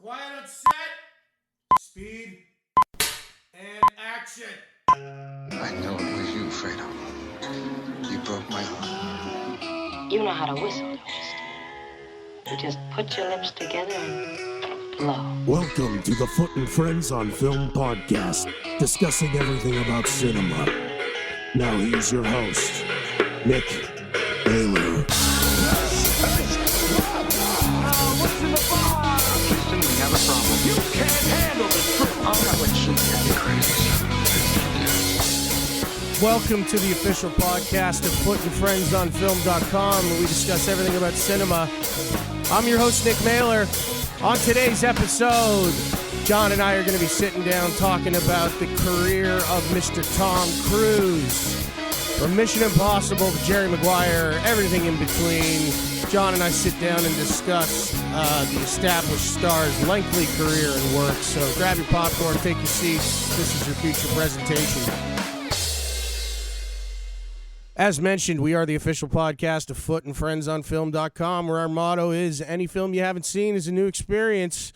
Quiet on set. Speed. And action. I know it was you, Fredo. You broke my heart. You know how to whistle, don't you? You just put your lips together and blow. Welcome to the Foot and Friends on Film podcast, discussing everything about cinema. Now here's your host, Nick Baylor. What's in the bar? Houston, we have a problem. You can't handle the truth. Oh, no, it's you crazy. Welcome to the official podcast of Foot and Friends on Film.com, where we discuss everything about cinema. I'm your host, Nick Mailer. On today's episode, John and I are going to be sitting down talking about the career of Mr. Tom Cruise. From Mission Impossible to Jerry Maguire, everything in between, John and I sit down and discuss the established star's lengthy career and work. So grab your popcorn, take your seats. This is your feature presentation. As mentioned, we are the official podcast of Foot and Friends on Film.com, where our motto is any film you haven't seen is a new experience.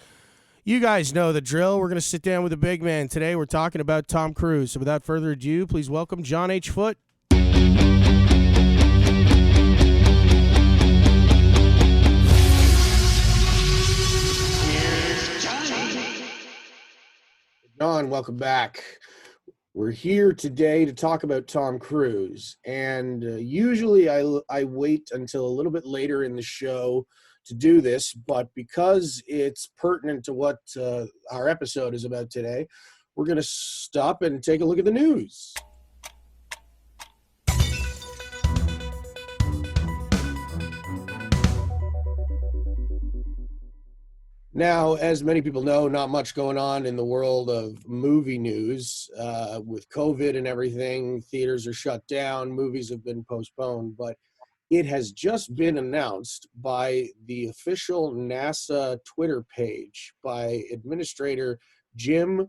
You guys know the drill. We're going to sit down with a big man. Today we're talking about Tom Cruise. So without further ado, please welcome John H. Foot. John, welcome back. We're here today to talk about Tom Cruise, and usually I wait until a little bit later in the show to do this, but because it's pertinent to what our episode is about today, we're going to stop and take a look at the news. Now, as many people know, not much going on in the world of movie news. With COVID and everything, theaters are shut down, movies have been postponed, but it has just been announced by the official NASA Twitter page by Administrator Jim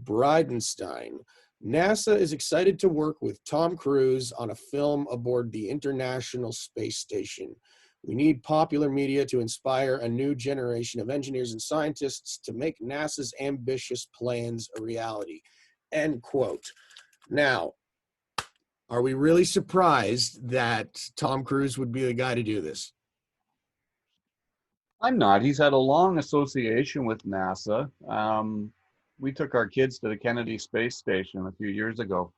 Bridenstine. NASA is excited to work with Tom Cruise on a film aboard the International Space Station. We need popular media to inspire a new generation of engineers and scientists to make NASA's ambitious plans a reality. End quote. Now, are we really surprised that Tom Cruise would be the guy to do this? I'm not. He's had a long association with NASA. We took our kids to the Kennedy Space Station a few years ago,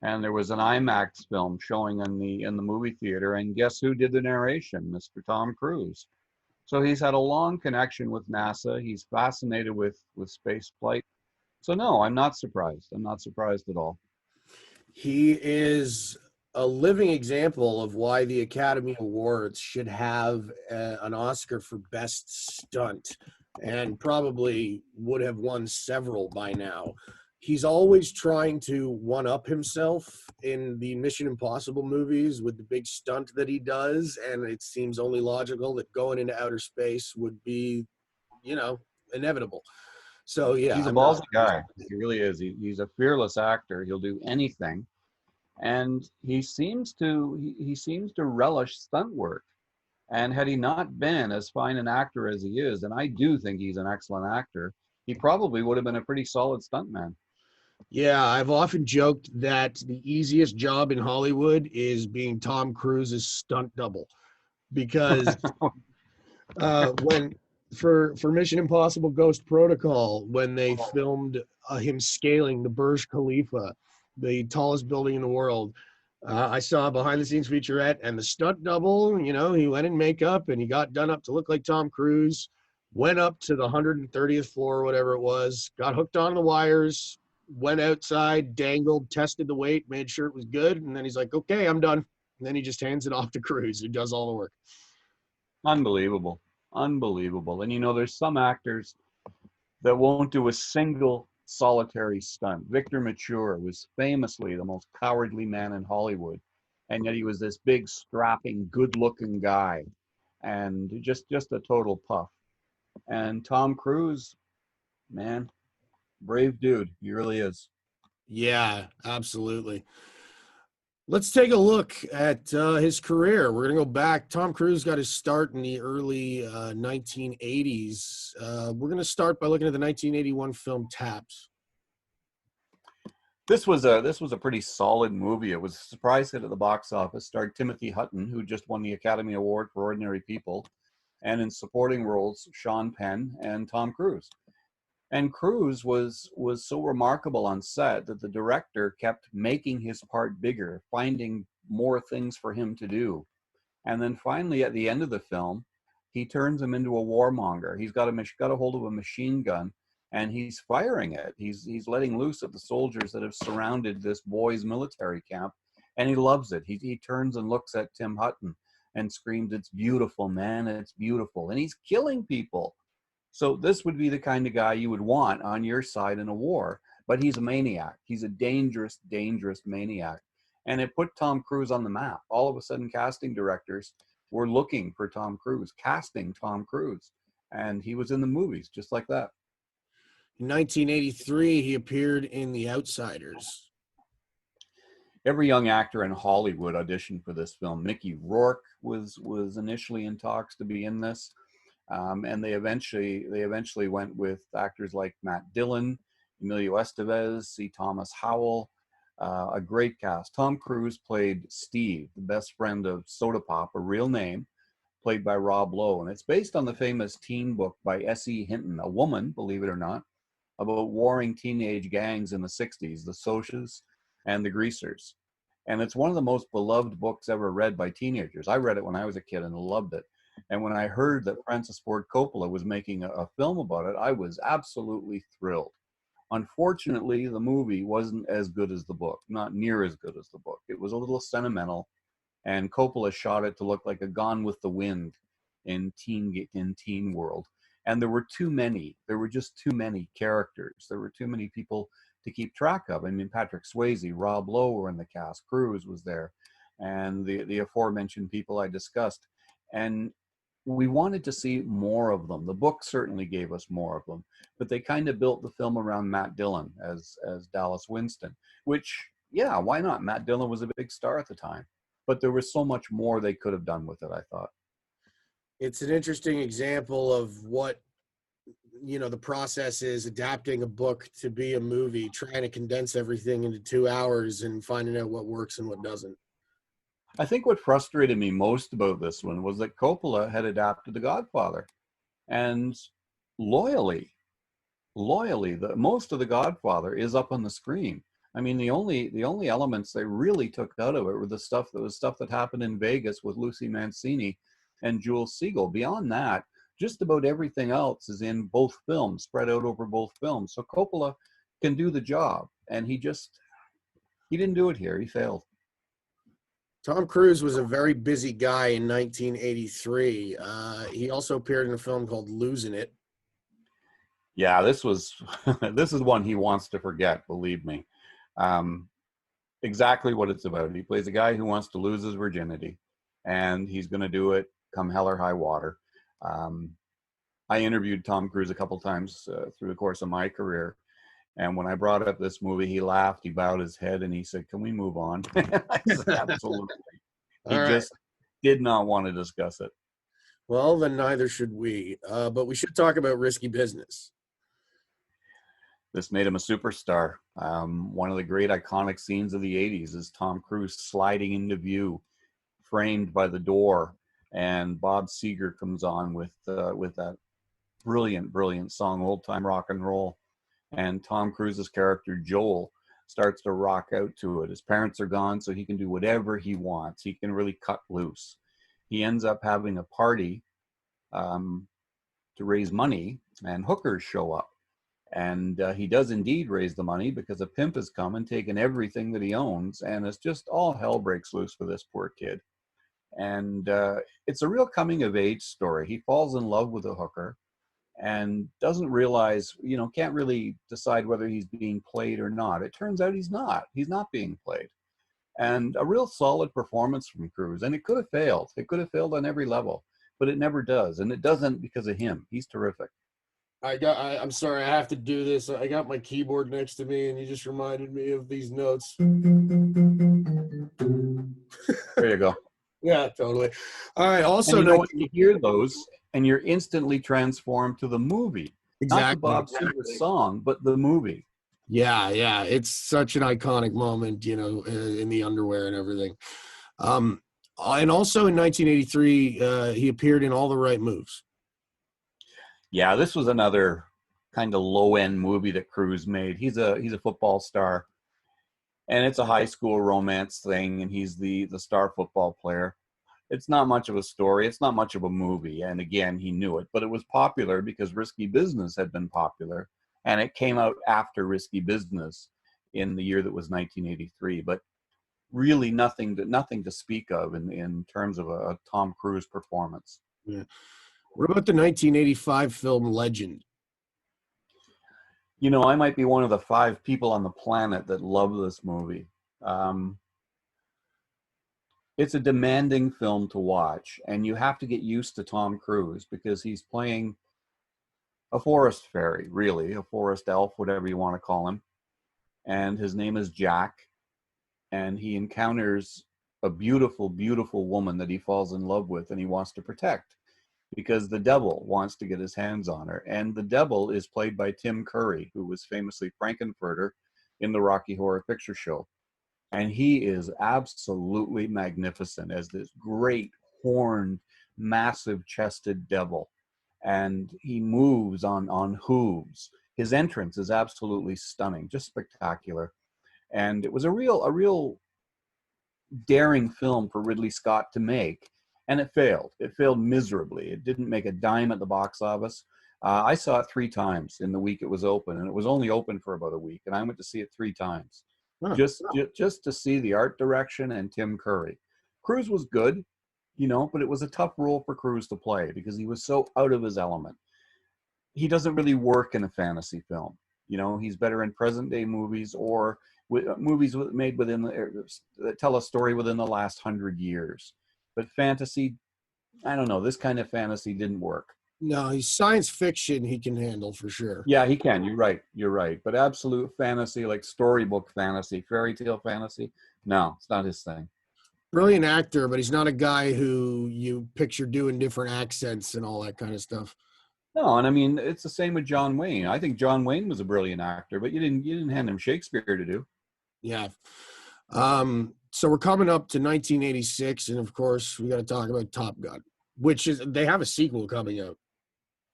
and there was an IMAX film showing in the movie theater, and guess who did the narration? Mr. Tom Cruise. So he's had a long connection with NASA. He's fascinated with space flight. So no, I'm not surprised. I'm not surprised at all. He is a living example of why the Academy Awards should have an Oscar for Best Stunt, and probably would have won several by now. He's always trying to one-up himself in the Mission Impossible movies with the big stunt that he does, and it seems only logical that going into outer space would be, inevitable. So, yeah. He's a ballsy guy. He really is. He's a fearless actor. He'll do anything. And he seems to relish stunt work. And had he not been as fine an actor as he is, and I do think he's an excellent actor, he probably would have been a pretty solid stuntman. Yeah, I've often joked that the easiest job in Hollywood is being Tom Cruise's stunt double, because for Mission Impossible Ghost Protocol, when they filmed him scaling the Burj Khalifa, the tallest building in the world, I saw a behind-the-scenes featurette, and the stunt double, he went in makeup and he got done up to look like Tom Cruise, went up to the 130th floor or whatever it was, got hooked on the wires, went outside, dangled, tested the weight, made sure it was good, and then he's like, okay, I'm done. And then he just hands it off to Cruise, who does all the work. Unbelievable. And there's some actors that won't do a single solitary stunt. Victor Mature was famously the most cowardly man in Hollywood, and yet he was this big, strapping, good-looking guy, and just a total puff. And Tom Cruise, man, brave dude. He really is. Yeah, absolutely. Let's take a look at his career. We're going to go back. Tom Cruise got his start in the early 1980s. We're going to start by looking at the 1981 film Taps. This was a pretty solid movie. It was a surprise hit at the box office. Starred Timothy Hutton, who just won the Academy Award for Ordinary People, and in supporting roles, Sean Penn and Tom Cruise. And Cruise was so remarkable on set that the director kept making his part bigger, finding more things for him to do. And then finally, at the end of the film, he turns him into a warmonger. He's got a hold of a machine gun, and he's firing it. He's letting loose at the soldiers that have surrounded this boys' military camp, and he loves it. He turns and looks at Tim Hutton and screams, "It's beautiful, man, it's beautiful." And he's killing people. So this would be the kind of guy you would want on your side in a war, but he's a maniac. He's a dangerous, dangerous maniac. And it put Tom Cruise on the map. All of a sudden, casting directors were looking for Tom Cruise, casting Tom Cruise. And he was in the movies just like that. In 1983, he appeared in The Outsiders. Every young actor in Hollywood auditioned for this film. Mickey Rourke was initially in talks to be in this. And they eventually went with actors like Matt Dillon, Emilio Estevez, C. Thomas Howell, a great cast. Tom Cruise played Steve, the best friend of Soda Pop, a real name, played by Rob Lowe. And it's based on the famous teen book by S.E. Hinton, a woman, believe it or not, about warring teenage gangs in the 60s, the Socs and the Greasers. And it's one of the most beloved books ever read by teenagers. I read it when I was a kid and loved it. And when I heard that Francis Ford Coppola was making a film about it, I was absolutely thrilled. Unfortunately, the movie wasn't as good as the book, not near as good as the book. It was a little sentimental, and Coppola shot it to look like a Gone with the Wind in teen world. And there were just too many characters. There were too many people to keep track of. I mean, Patrick Swayze, Rob Lowe were in the cast, Cruise was there, and the aforementioned people I discussed. And we wanted to see more of them. The book certainly gave us more of them, but they kind of built the film around Matt Dillon as Dallas Winston, which, yeah, why not? Matt Dillon was a big star at the time, but there was so much more they could have done with it, I thought. It's an interesting example of what, the process is, adapting a book to be a movie, trying to condense everything into 2 hours and finding out what works and what doesn't. I think what frustrated me most about this one was that Coppola had adapted The Godfather, and loyally, most of The Godfather is up on the screen. I mean, the only elements they really took out of it were the stuff that happened in Vegas with Lucy Mancini and Jules Siegel. Beyond that, just about everything else is in both films, spread out over both films. So Coppola can do the job, and he didn't do it here. He failed. Tom Cruise was a very busy guy in 1983. He also appeared in a film called Losing It. Yeah, this is one he wants to forget, believe me. Exactly what it's about. He plays a guy who wants to lose his virginity, and he's going to do it come hell or high water. I interviewed Tom Cruise a couple times through the course of my career. And when I brought up this movie, he laughed, he bowed his head, and he said, "Can we move on?" I said, absolutely. He just did not want to discuss it. Well, then neither should we. But we should talk about Risky Business. This made him a superstar. One of the great iconic scenes of the 80s is Tom Cruise sliding into view, framed by the door, and Bob Seger comes on with that brilliant song, Old Time Rock and Roll. And Tom Cruise's character, Joel, starts to rock out to it. His parents are gone, so he can do whatever he wants. He can really cut loose. He ends up having a party to raise money, and hookers show up. And he does indeed raise the money because a pimp has come and taken everything that he owns, and it's just all hell breaks loose for this poor kid. And it's a real coming-of-age story. He falls in love with a hooker and doesn't realize, can't really decide whether he's being played or not. It turns out he's not. He's not being played. And a real solid performance from Cruise. And it could have failed. It could have failed on every level, but it never does. And it doesn't because of him. He's terrific. I'm sorry, I have to do this. I got my keyboard next to me, and you just reminded me of these notes. There you go. Yeah, totally. All right. Also, And you know what? You hear those, and you're instantly transformed to the movie. Not the exactly. Bob Seger song, but the movie. Yeah, yeah. It's such an iconic moment, in the underwear and everything. And also in 1983, he appeared in All the Right Moves. Yeah, this was another kind of low-end movie that Cruise made. He's a football star, and it's a high school romance thing, and he's the star football player. It's not much of a story. It's not much of a movie. And again, he knew it, but it was popular because Risky Business had been popular, and it came out after Risky Business in the year that was 1983. But really nothing to speak of in terms of a Tom Cruise performance. Yeah. What about the 1985 film Legend? You know, I might be one of the 5 people on the planet that love this movie. It's a demanding film to watch, and you have to get used to Tom Cruise because he's playing a forest fairy, really, a forest elf, whatever you want to call him. And his name is Jack, and he encounters a beautiful, beautiful woman that he falls in love with and he wants to protect because the devil wants to get his hands on her. And the devil is played by Tim Curry, who was famously Frankenfurter in the Rocky Horror Picture Show. And he is absolutely magnificent as this great horned, massive chested devil. And he moves on hooves. His entrance is absolutely stunning, just spectacular. And it was a real daring film for Ridley Scott to make. And it failed. It failed miserably. It didn't make a dime at the box office. I saw it 3 times in the week it was open, and it was only open for about a week. And I went to see it 3 times. Huh. Just to see the art direction and Tim Curry. Cruise was good, but it was a tough role for Cruise to play because he was so out of his element. He doesn't really work in a fantasy film. He's better in present day movies or movies made that tell a story within the last 100 years. But fantasy, I don't know, this kind of fantasy didn't work. No, he's science fiction he can handle for sure. Yeah, he can. You're right. But absolute fantasy, like storybook fantasy, fairy tale fantasy, no, it's not his thing. Brilliant actor, but he's not a guy who you picture doing different accents and all that kind of stuff. No, and I mean, it's the same with John Wayne. I think John Wayne was a brilliant actor, but you didn't hand him Shakespeare to do. Yeah. So we're coming up to 1986, and of course, we got to talk about Top Gun, they have a sequel coming out.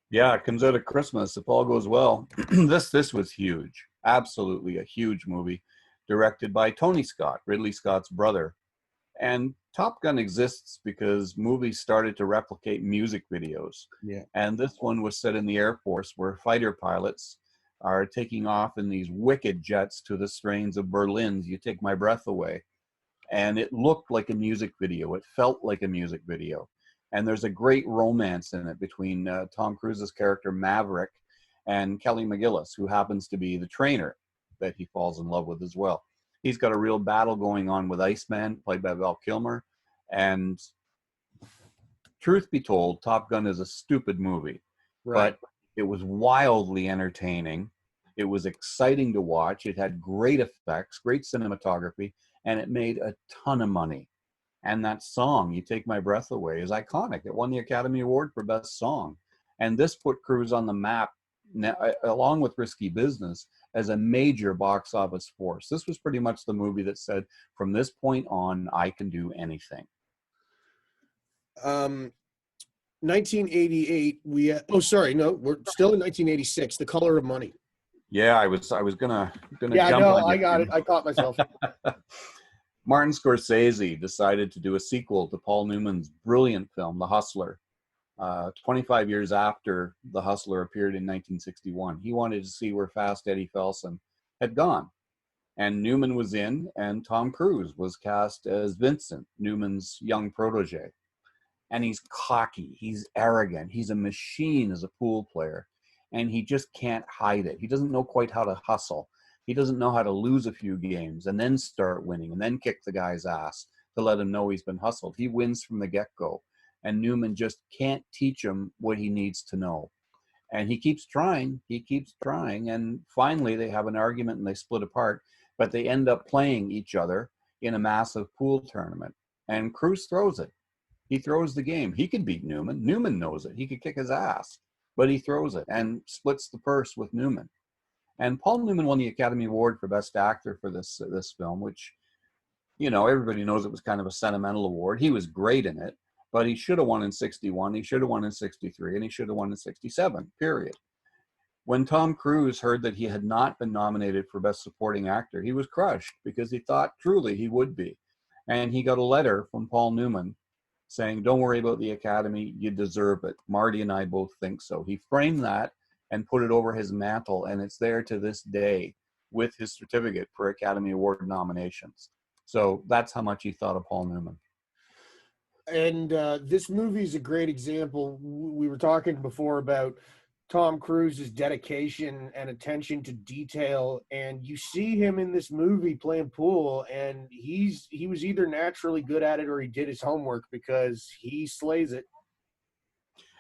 Yeah, it comes out at Christmas if all goes well. This was huge, absolutely a huge movie, directed by Tony Scott, Ridley Scott's brother. And Top Gun exists because movies started to replicate music videos. Yeah. And this one was set in the Air Force where fighter pilots are taking off in these wicked jets to the strains of Berlin's You Take My Breath Away. And it looked like a music video. It felt like a music video. And there's a great romance in it between Tom Cruise's character Maverick and Kelly McGillis, who happens to be the trainer that he falls in love with as well. He's got a real battle going on with Iceman, played by Val Kilmer. And truth be told, Top Gun is a stupid movie. Right. But it was wildly entertaining. It was exciting to watch. It had great effects, great cinematography, and it made a ton of money. And that song, You Take My Breath Away, is iconic. It won the Academy Award for Best Song. And this put Cruise on the map, along with Risky Business, as a major box office force. This was pretty much the movie that said, from this point on, I can do anything. 1988, we're still in 1986, The Color of Money. Yeah, I was gonna Yeah, jump no, on I you. got it. I caught myself. Martin Scorsese decided to do a sequel to Paul Newman's brilliant film, The Hustler. 25 years after The Hustler appeared in 1961. He wanted to see where Fast Eddie Felson had gone. And Newman was in, and Tom Cruise was cast as Vincent, Newman's young protege. And he's cocky, he's arrogant, he's a machine as a pool player, and he just can't hide it. He doesn't know quite how to hustle. He doesn't know how to lose a few games and then start winning and then kick the guy's ass to let him know he's been hustled. He wins from the get-go, and Newman just can't teach him what he needs to know. And he keeps trying, and finally they have an argument and they split apart, but they end up playing each other in a massive pool tournament. and Cruise throws it. He throws the game. He could beat Newman. Newman knows it. He could kick his ass, but he throws it and splits the purse with Newman. And Paul Newman won the Academy Award for Best Actor for this film, which, you know, everybody knows it was kind of a sentimental award. He was great in it, but he should have won in 61, he should have won in 63, and he should have won in 67, period. When Tom Cruise heard that he had not been nominated for Best Supporting Actor, he was crushed because he thought truly he would be. And he got a letter from Paul Newman saying, don't worry about the Academy, you deserve it. Marty and I both think so. He framed that and put it over his mantle, and it's there to this day with his certificate for Academy Award nominations. So that's how much he thought of Paul Newman. And this movie is a great example. We were talking before about Tom Cruise's dedication and attention to detail, and you see him in this movie playing pool, and he was either naturally good at it or he did his homework, because he slays it.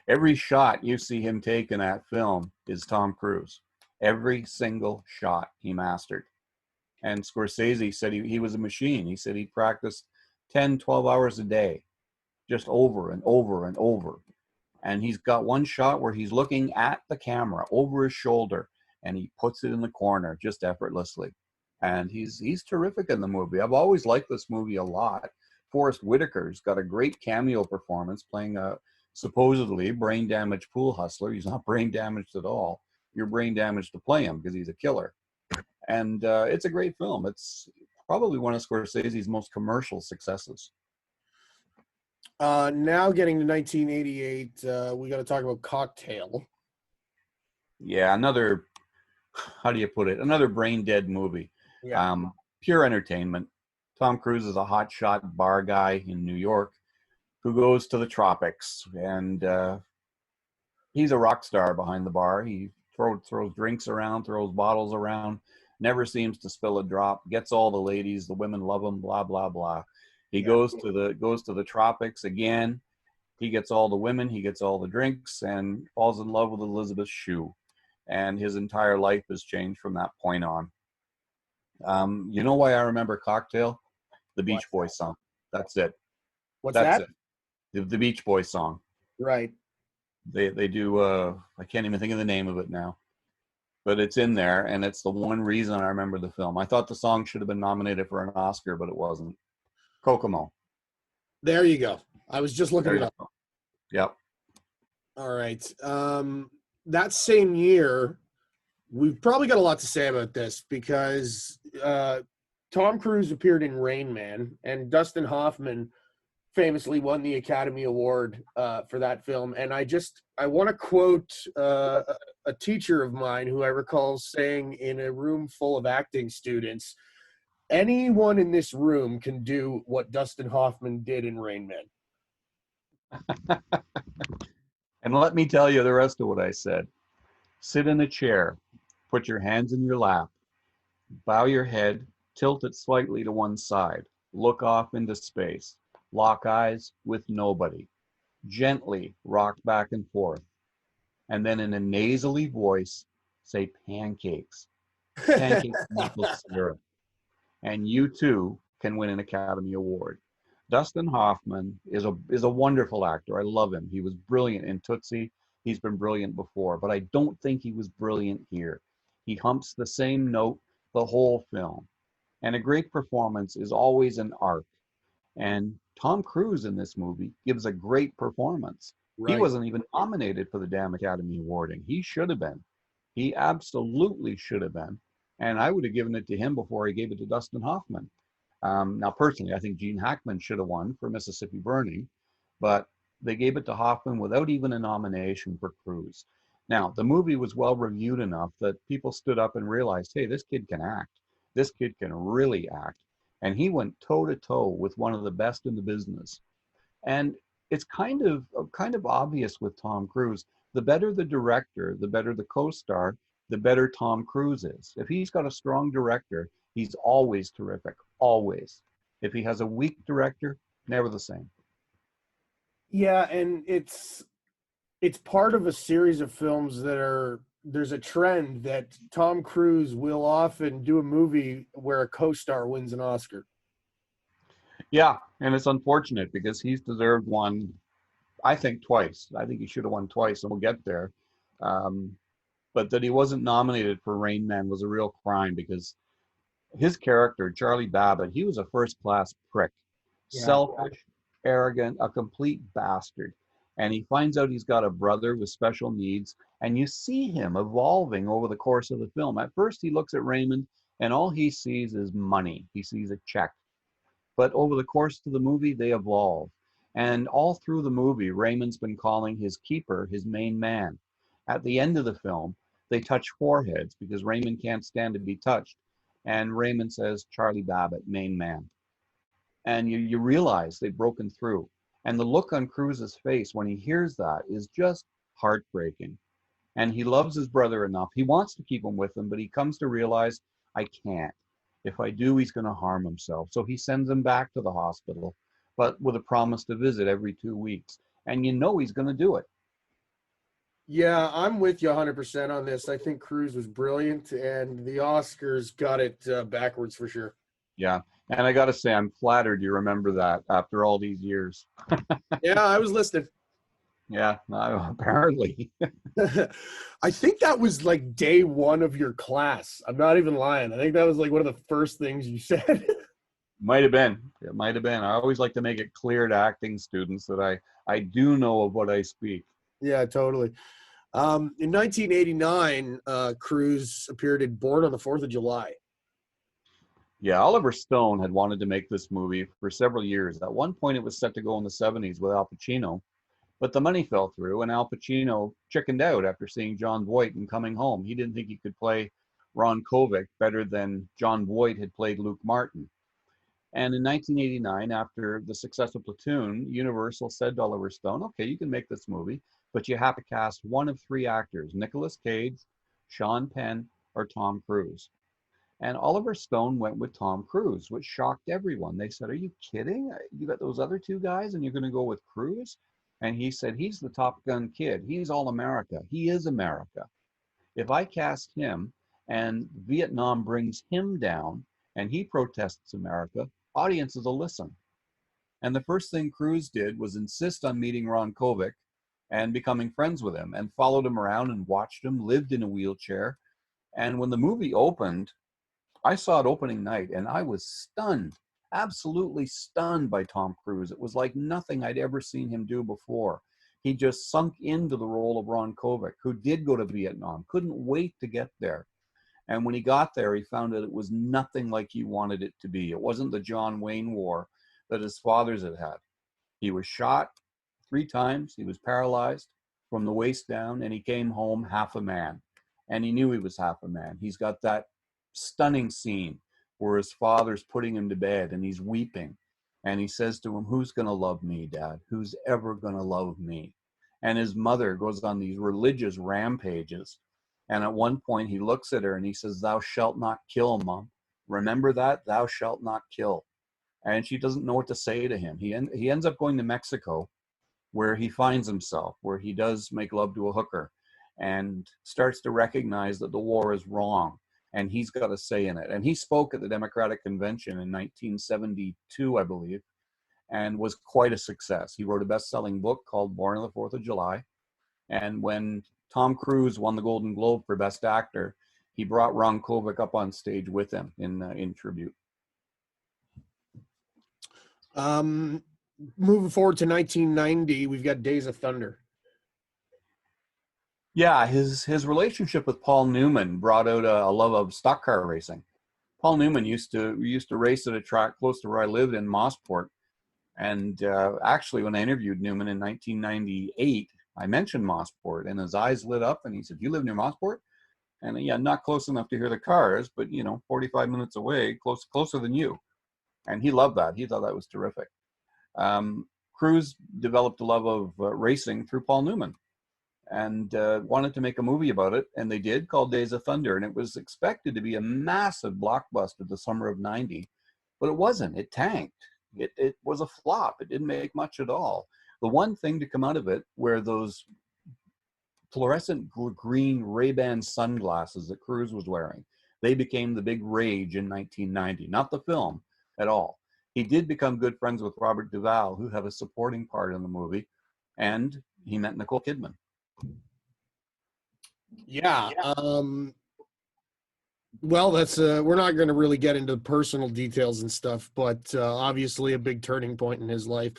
Every shot you see him take in that film is Tom Cruise. Every single shot he mastered. And Scorsese said he was a machine. He said he practiced 10, 12 hours a day, just over and over and over. And he's got one shot where he's looking at the camera over his shoulder, and he puts it in the corner just effortlessly. And he's terrific in the movie. I've always liked this movie a lot. Forrest Whitaker's got a great cameo performance playing a supposedly brain damaged pool hustler. He's not brain damaged at all. You're brain damaged to play him because he's a killer. And it's a great film. It's probably one of Scorsese's most commercial successes. Now getting to 1988, we got to talk about Cocktail. Yeah, another, how do you put it? Another brain dead movie. Yeah. Pure entertainment. Tom Cruise is a hotshot bar guy in New York who goes to the tropics, and he's a rock star behind the bar. He throws drinks around, throws bottles around, never seems to spill a drop, gets all the ladies, the women love him, blah, blah, blah. He goes to the tropics again. He gets all the women, he gets all the drinks, and falls in love with Elizabeth Shue. And his entire life has changed from that point on. You know why I remember Cocktail? The Beach Boys song. That's it. That's it. The Beach Boys song. Right. They do, I can't even think of the name of it now. But it's in there, and it's the one reason I remember the film. I thought the song should have been nominated for an Oscar, but it wasn't. Kokomo. There you go. I was just looking it up. Yep. All right. That same year, we've probably got a lot to say about this, because Tom Cruise appeared in Rain Man, and Dustin Hoffman famously won the Academy Award for that film. And I want to quote a teacher of mine who I recall saying in a room full of acting students, anyone in this room can do what Dustin Hoffman did in Rain Man. And let me tell you the rest of what I said. Sit in a chair, put your hands in your lap, bow your head, tilt it slightly to one side, look off into space, lock eyes with nobody, gently rock back and forth, and then in a nasally voice, say pancakes. Pancakes maple syrup. And you too can win an Academy Award. Dustin Hoffman is a wonderful actor. I love him. He was brilliant in Tootsie. He's been brilliant before, but I don't think he was brilliant here. He humps the same note the whole film. And a great performance is always an arc. And Tom Cruise in this movie gives a great performance. Right. He wasn't even nominated for the damn Academy Award, and he should have been. He absolutely should have been. And I would have given it to him before he gave it to Dustin Hoffman. Now, personally, I think Gene Hackman should have won for Mississippi Burning, but they gave it to Hoffman without even a nomination for Cruise. Now, the movie was well reviewed enough that people stood up and realized, hey, this kid can act. This kid can really act. And he went toe-to-toe with one of the best in the business. And it's kind of obvious with Tom Cruise. The better the director, the better the co-star, the better Tom Cruise is. If he's got a strong director, he's always terrific, always. If he has a weak director, never the same. Yeah, and it's part of a series of films there's a trend that Tom Cruise will often do a movie where a co-star wins an Oscar. Yeah, And it's unfortunate because he's deserved one, I think, twice. I think he should have won twice, and we'll get there. But that he wasn't nominated for Rain Man was a real crime because his character, Charlie Babbitt, he was a first-class prick, selfish, arrogant, a complete bastard. And he finds out he's got a brother with special needs, and you see him evolving over the course of the film. At first, he looks at Raymond, and all he sees is money. He sees a check. But over the course of the movie, they evolve. And all through the movie, Raymond's been calling his keeper his main man. At the end of the film, they touch foreheads because Raymond can't stand to be touched. And Raymond says, Charlie Babbitt, main man. And you realize they've broken through. And the look on Cruise's face when he hears that is just heartbreaking. And he loves his brother enough. He wants to keep him with him, but he comes to realize, I can't. If I do, he's going to harm himself. So he sends him back to the hospital, but with a promise to visit every 2 weeks. And you know he's going to do it. Yeah, I'm with you 100% on this. I think Cruise was brilliant, and the Oscars got it backwards for sure. Yeah. And I got to say, I'm flattered you remember that after all these years. Yeah, I was listening. Yeah, apparently. I think that was like day one of your class. I'm not even lying. I think that was like one of the first things you said. Might have been. It might have been. I always like to make it clear to acting students that I do know of what I speak. Yeah, totally. In 1989, Cruise appeared in Born on the 4th of July. Yeah, Oliver Stone had wanted to make this movie for several years. At one point, it was set to go in the 70s with Al Pacino, but the money fell through, and Al Pacino chickened out after seeing Jon Voight in Coming Home. He didn't think he could play Ron Kovic better than Jon Voight had played Luke Martin. And in 1989, after the success of Platoon, Universal said to Oliver Stone, okay, you can make this movie, but you have to cast one of three actors, Nicolas Cage, Sean Penn, or Tom Cruise. And Oliver Stone went with Tom Cruise, which shocked everyone. They said, are you kidding? You got those other two guys and you're going to go with Cruise? And he said, he's the Top Gun kid. He's all America. He is America. If I cast him and Vietnam brings him down and he protests America, audiences will listen. And the first thing Cruise did was insist on meeting Ron Kovic and becoming friends with him, and followed him around and watched him, lived in a wheelchair. And when the movie opened, I saw it opening night and I was stunned, absolutely stunned by Tom Cruise. It was like nothing I'd ever seen him do before. He just sunk into the role of Ron Kovic, who did go to Vietnam, couldn't wait to get there. And when he got there, he found that it was nothing like he wanted it to be. It wasn't the John Wayne War that his fathers had had. He was shot 3 times. He was paralyzed from the waist down, and he came home half a man. And he knew he was half a man. He's got that stunning scene where his father's putting him to bed and he's weeping. And he says to him, who's going to love me, Dad? Who's ever going to love me? And his mother goes on these religious rampages. And at one point he looks at her and he says, thou shalt not kill, Mom. Remember that? Thou shalt not kill. And she doesn't know what to say to him. He ends up going to Mexico, where he finds himself, where he does make love to a hooker and starts to recognize that the war is wrong and he's got a say in it. And he spoke at the Democratic Convention in 1972, I believe, and was quite a success. He wrote a best-selling book called Born on the 4th of July. And when Tom Cruise won the Golden Globe for Best Actor, he brought Ron Kovic up on stage with him in tribute. Moving forward to 1990, we've got Days of Thunder. Yeah, his relationship with Paul Newman brought out a love of stock car racing. Paul Newman used to race at a track close to where I lived in Mosport. And actually, when I interviewed Newman in 1998, I mentioned Mosport, and his eyes lit up, and he said, "You live near Mosport?" And yeah, not close enough to hear the cars, but 45 minutes away, closer than you. And he loved that. He thought that was terrific. Cruise developed a love of racing through Paul Newman, and wanted to make a movie about it, and they did, called Days of Thunder, and it was expected to be a massive blockbuster the summer of '90, but it wasn't. It tanked. It was a flop. It didn't make much at all. The one thing to come out of it were those fluorescent green Ray-Ban sunglasses that Cruise was wearing. They became the big rage in 1990, not the film at all. He did become good friends with Robert Duvall, who had a supporting part in the movie, and he met Nicole Kidman. Yeah. Well, that's we're not going to really get into personal details and stuff, but obviously a big turning point in his life.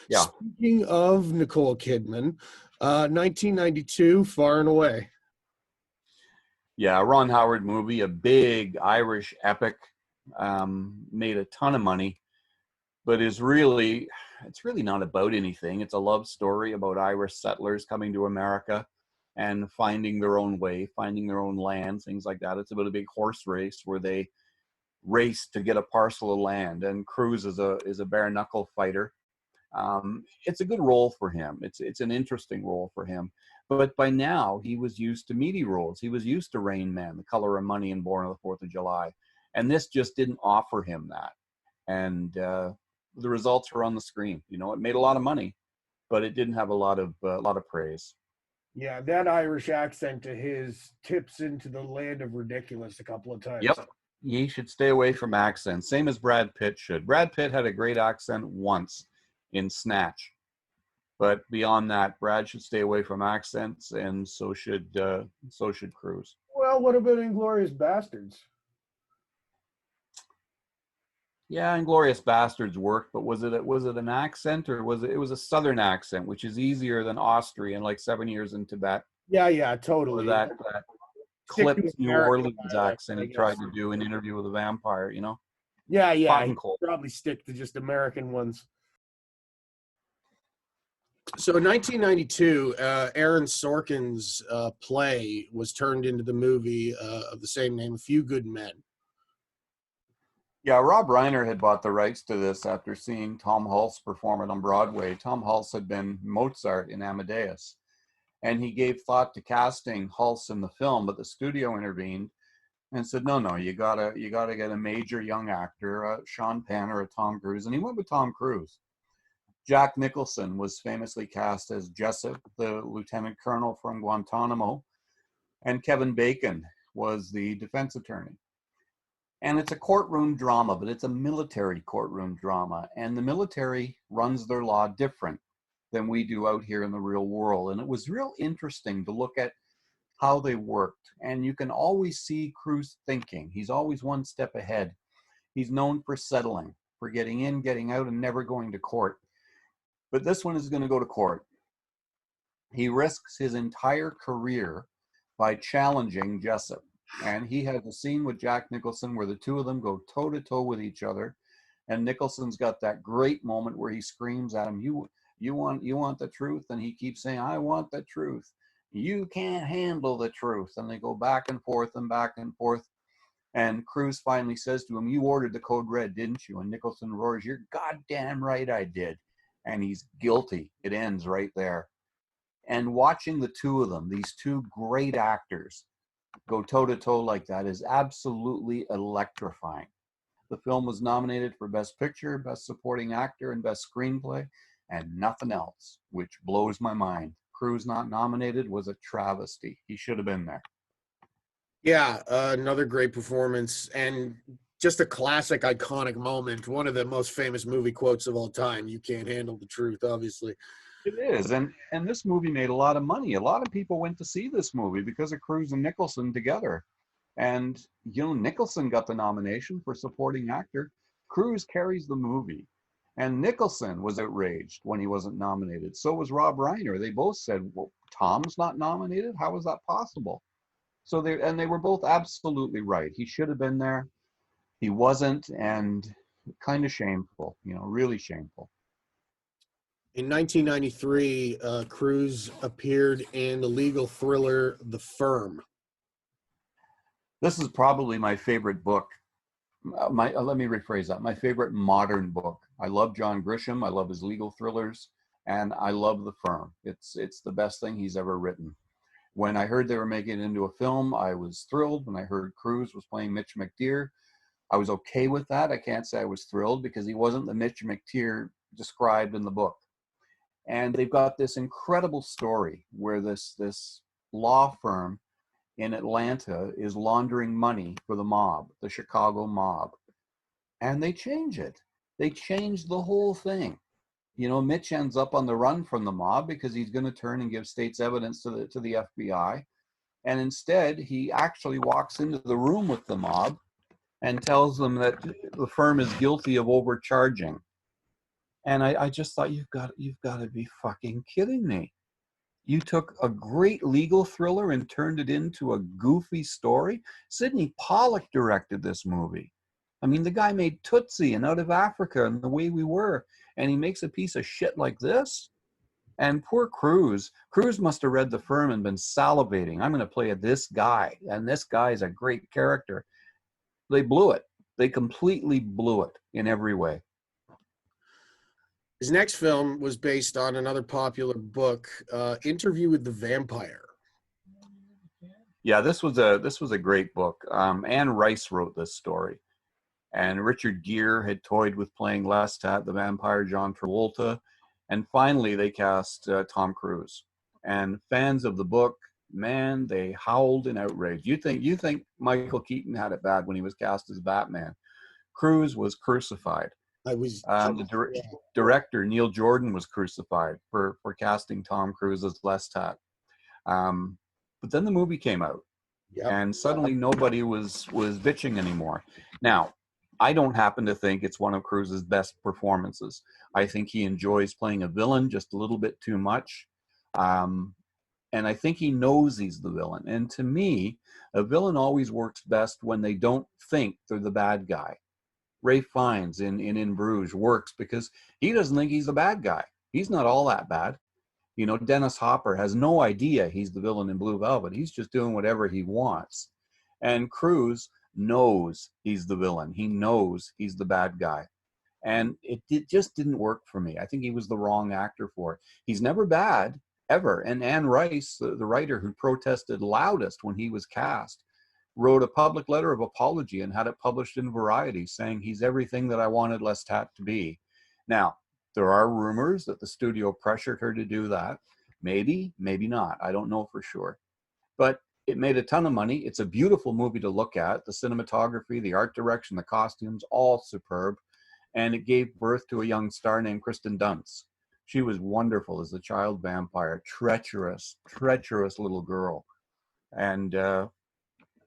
Yeah. Speaking of Nicole Kidman, 1992, Far and Away. Yeah, a Ron Howard movie, a big Irish epic, made a ton of money, but it's really not about anything. It's a love story about Irish settlers coming to America and finding their own way, finding their own land, things like that. It's about a big horse race where they race to get a parcel of land, and Cruise is a bare knuckle fighter. It's a good role for him. It's an interesting role for him. But by now, he was used to meaty roles. He was used to Rain Man, The Color of Money, and Born on the 4th of July. And this just didn't offer him that. And the results were on the screen. You know, it made a lot of money, but it didn't have a lot of praise. Yeah, that Irish accent of his tips into the land of ridiculous a couple of times. Yep. He should stay away from accents, same as Brad Pitt should. Brad Pitt had a great accent once in Snatch. But beyond that, Brad should stay away from accents, and so should Cruise. Well, what about Inglourious Bastards? Yeah, Inglourious Bastards worked, but was it an accent, or was it was a Southern accent, which is easier than Austrian, like 7 Years in Tibet, Yeah, or totally. that Stick to clipped New American Orleans dialect, accent I he tried guess. to do in Interview with a Vampire, you know? Yeah, Hot and he'd cold. probably stick to just American ones. So in 1992, Aaron Sorkin's play was turned into the movie of the same name, A Few Good Men. Yeah, Rob Reiner had bought the rights to this after seeing Tom Hulce perform it on Broadway. Tom Hulce had been Mozart in Amadeus, and he gave thought to casting Hulce in the film, but the studio intervened and said, no, you gotta get a major young actor, Sean Penn or a Tom Cruise, and he went with Tom Cruise. Jack Nicholson was famously cast as Jessup, the lieutenant colonel from Guantanamo, and Kevin Bacon was the defense attorney. And it's a courtroom drama, but it's a military courtroom drama, and the military runs their law different than we do out here in the real world. And it was real interesting to look at how they worked, and you can always see Cruise thinking. He's always one step ahead. He's known for settling, for getting in, getting out, and never going to court. But this one is going to go to court. He risks his entire career by challenging Jessup. And he has a scene with Jack Nicholson where the two of them go toe to toe with each other. And Nicholson's got that great moment where he screams at him, you want the truth? And he keeps saying, I want the truth. You can't handle the truth. And they go back and forth and back and forth. And Cruise finally says to him, you ordered the code red, didn't you? And Nicholson roars, you're goddamn right I did. And he's guilty. It ends right there. And watching the two of them, these two great actors, go toe-to-toe like that is absolutely electrifying. The film was nominated for Best Picture, Best Supporting Actor, and Best Screenplay, and nothing else, which blows my mind. Cruise not nominated was a travesty. He should have been there. Yeah, another great performance, and just a classic, iconic moment. One of the most famous movie quotes of all time. You can't handle the truth, obviously. It is, and this movie made a lot of money. A lot of people went to see this movie because of Cruise and Nicholson together. And, you know, Nicholson got the nomination for supporting actor. Cruise carries the movie. And Nicholson was outraged when he wasn't nominated. So was Rob Reiner. They both said, well, Tom's not nominated? How is that possible? So they were both absolutely right. He should have been there. He wasn't, and kind of shameful, you know, really shameful. In 1993, Cruise appeared in the legal thriller The Firm. This is probably my favorite book. Let me rephrase that. My favorite modern book. I love John Grisham. I love his legal thrillers, and I love The Firm. It's the best thing he's ever written. When I heard they were making it into a film, I was thrilled. When I heard Cruise was playing Mitch McTeer, I was okay with that. I can't say I was thrilled because he wasn't the Mitch McTeer described in the book. And they've got this incredible story where this law firm in Atlanta is laundering money for the mob, the Chicago mob. And they change it. They changed the whole thing. You know, Mitch ends up on the run from the mob because he's going to turn and give state's evidence to the FBI. And instead, he actually walks into the room with the mob and tells them that the firm is guilty of overcharging. And I just thought, you've got to be fucking kidding me. You took a great legal thriller and turned it into a goofy story. Sidney Pollack directed this movie. I mean, the guy made Tootsie and Out of Africa and The Way We Were, and he makes a piece of shit like this. And poor Cruise must have read The Firm and been salivating. I'm going to play this guy, and this guy is a great character. They blew it. They completely blew it in every way. His next film was based on another popular book, Interview with the Vampire. Yeah, this was a great book. Anne Rice wrote this story, and Richard Gere had toyed with playing Lestat, the vampire John Travolta, and finally they cast Tom Cruise. And fans of the book, man, they howled in outrage. You think Michael Keaton had it bad when he was cast as Batman? Cruise was crucified. Director Neil Jordan was crucified for casting Tom Cruise as Lestat. But then the movie came out, and suddenly nobody was bitching anymore. Now, I don't happen to think it's one of Cruise's best performances. I think he enjoys playing a villain just a little bit too much. And I think he knows he's the villain. And to me, a villain always works best when they don't think they're the bad guy. Ralph Fiennes in Bruges works because he doesn't think he's the bad guy. He's not all that bad. You know, Dennis Hopper has no idea he's the villain in Blue Velvet. He's just doing whatever he wants. And Cruise knows he's the villain. He knows he's the bad guy. And it just didn't work for me. I think he was the wrong actor for it. He's never bad, ever. And Anne Rice, the writer who protested loudest when he was cast, wrote a public letter of apology and had it published in Variety saying he's everything that I wanted Lestat to be. Now, there are rumors that the studio pressured her to do that. Maybe, maybe not. I don't know for sure. But it made a ton of money. It's a beautiful movie to look at. The cinematography, the art direction, the costumes, all superb. And it gave birth to a young star named Kristen Dunst. She was wonderful as a child vampire, treacherous little girl. And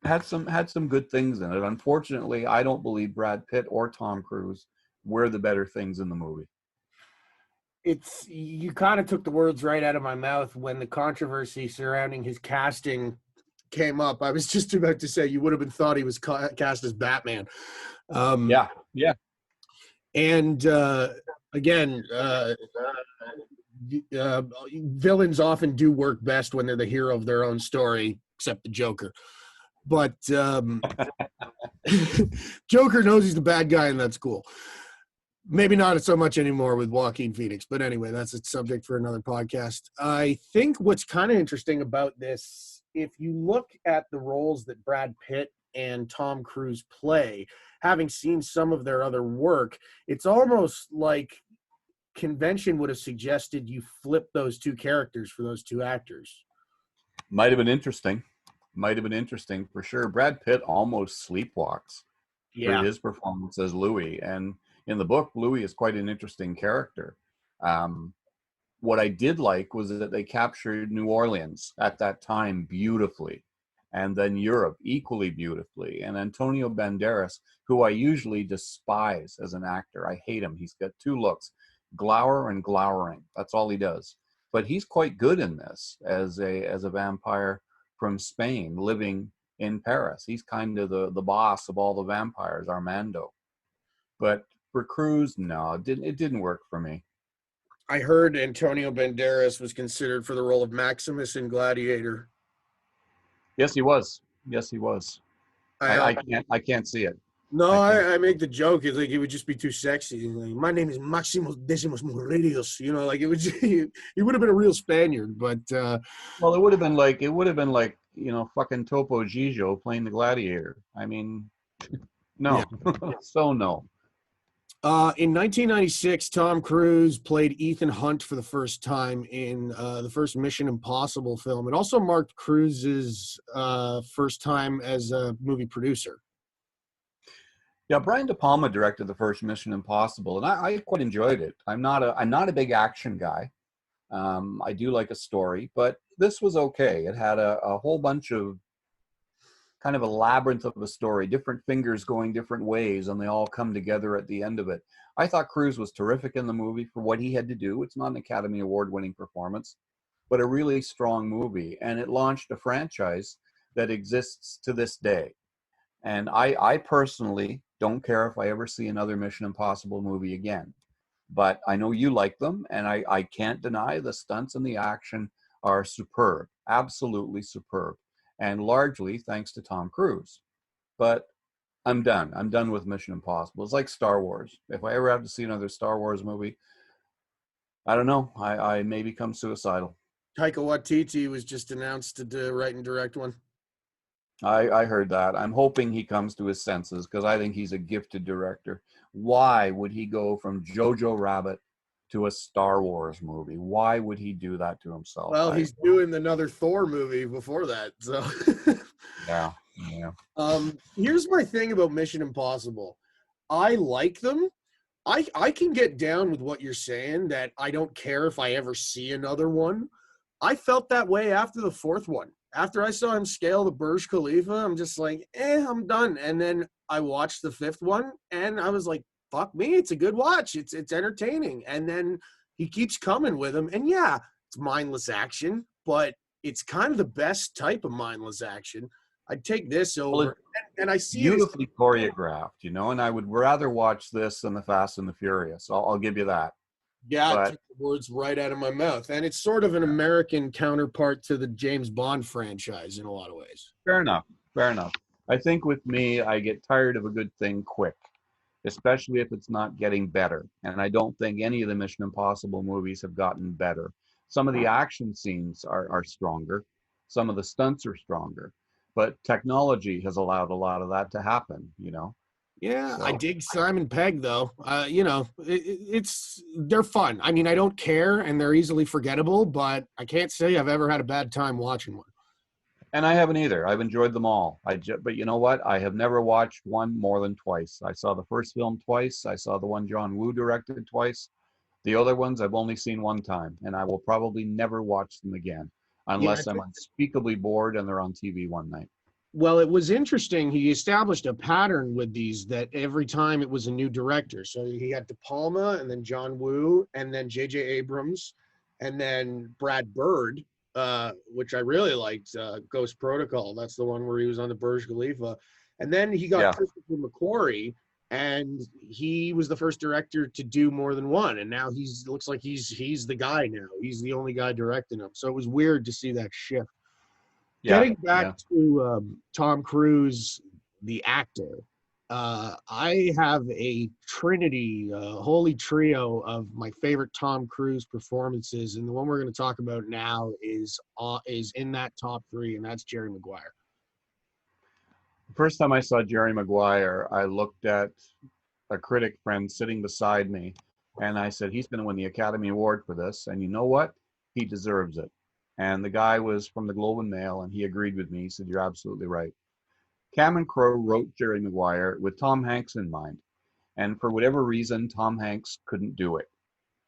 had some good things in it. Unfortunately, I don't believe Brad Pitt or Tom Cruise were the better things in the movie. You kind of took the words right out of my mouth when the controversy surrounding his casting came up. I was just about to say you would have been thought he was cast as Batman. Yeah. And again, villains often do work best when they're the hero of their own story, except the Joker. But Joker knows he's the bad guy, and that's cool. Maybe not so much anymore with Joaquin Phoenix. But anyway, that's a subject for another podcast. I think what's kind of interesting about this, if you look at the roles that Brad Pitt and Tom Cruise play, having seen some of their other work, it's almost like convention would have suggested you flip those two characters for those two actors. Might have been interesting for sure. Brad Pitt almost sleepwalks through his performance as Louis, and in the book, Louis is quite an interesting character. What I did like was that they captured New Orleans at that time beautifully, and then Europe equally beautifully. And Antonio Banderas, who I usually despise as an actor, I hate him. He's got two looks, glower and glowering. That's all he does. But he's quite good in this as a vampire from Spain living in Paris. He's kind of the boss of all the vampires, Armando. But for Cruise, no, it didn't work for me. I heard Antonio Banderas was considered for the role of Maximus in Gladiator. Yes, he was. I can't see it. No, I make the joke. It's like it would just be too sexy. Like, my name is Maximus Decimus Murelius. You know, like it would. He would have been a real Spaniard, but well, it would have been like you know, fucking Topo Gigio playing the Gladiator. I mean, no, so no. In 1996, Tom Cruise played Ethan Hunt for the first time in the first Mission Impossible film. It also marked Cruise's first time as a movie producer. Yeah, Brian De Palma directed the first Mission Impossible, and I quite enjoyed it. I'm not a big action guy. I do like a story, but this was okay. It had a whole bunch of kind of a labyrinth of a story, different fingers going different ways, and they all come together at the end of it. I thought Cruise was terrific in the movie for what he had to do. It's not an Academy Award-winning performance, but a really strong movie, and it launched a franchise that exists to this day. And I personally don't care if I ever see another Mission Impossible movie again. But I know you like them, and I can't deny the stunts and the action are superb, absolutely superb, and largely thanks to Tom Cruise. But I'm done. I'm done with Mission Impossible. It's like Star Wars. If I ever have to see another Star Wars movie, I don't know. I may become suicidal. Taika Waititi was just announced to write and direct one. I heard that. I'm hoping he comes to his senses because I think he's a gifted director. Why would he go from Jojo Rabbit to a Star Wars movie? Why would he do that to himself? Well, he's doing another Thor movie before that, so. Yeah. Here's my thing about Mission Impossible. I like them. I can get down with what you're saying, that I don't care if I ever see another one. I felt that way after the fourth one. After I saw him scale the Burj Khalifa, I'm just like, I'm done. And then I watched the fifth one, and I was like, fuck me, it's a good watch. It's entertaining. And then he keeps coming with them. And yeah, it's mindless action, but it's kind of the best type of mindless action. I'd take this over. Well, and I see beautifully choreographed, and I would rather watch this than the Fast and the Furious. I'll give you that. Yeah, But- took the words right out of my mouth. And it's sort of an American counterpart to the James Bond franchise in a lot of ways. Fair enough. I think with me, I get tired of a good thing quick, especially if it's not getting better. And I don't think any of the Mission Impossible movies have gotten better. Some of the action scenes are stronger. Some of the stunts are stronger. But technology has allowed a lot of that to happen, Yeah, So- I dig Simon Pegg though. They're fun. I mean, I don't care, and they're easily forgettable, but I can't say I've ever had a bad time watching one. And I haven't either. I've enjoyed them all. But you know what? I have never watched one more than twice. I saw the first film twice. I saw the one John Woo directed twice. The other ones I've only seen one time, and I will probably never watch them again unless I'm unspeakably bored and they're on TV one night. Well, it was interesting. He established a pattern with these that every time it was a new director. So he had De Palma, and then John Woo, and then J.J. Abrams, and then Brad Bird, which I really liked, Ghost Protocol. That's the one where he was on the Burj Khalifa. And then he got Christopher McQuarrie, and he was the first director to do more than one. And now looks like he's the guy now. He's the only guy directing them. So it was weird to see that shift. Getting back to Tom Cruise, the actor, I have a holy trio of my favorite Tom Cruise performances, and the one we're going to talk about now is in that top three, and that's Jerry Maguire. The first time I saw Jerry Maguire, I looked at a critic friend sitting beside me, and I said, he's going to win the Academy Award for this, and you know what? He deserves it. And the guy was from the Globe and Mail, and he agreed with me. He said, you're absolutely right. Cameron Crowe wrote Jerry Maguire with Tom Hanks in mind. And for whatever reason, Tom Hanks couldn't do it.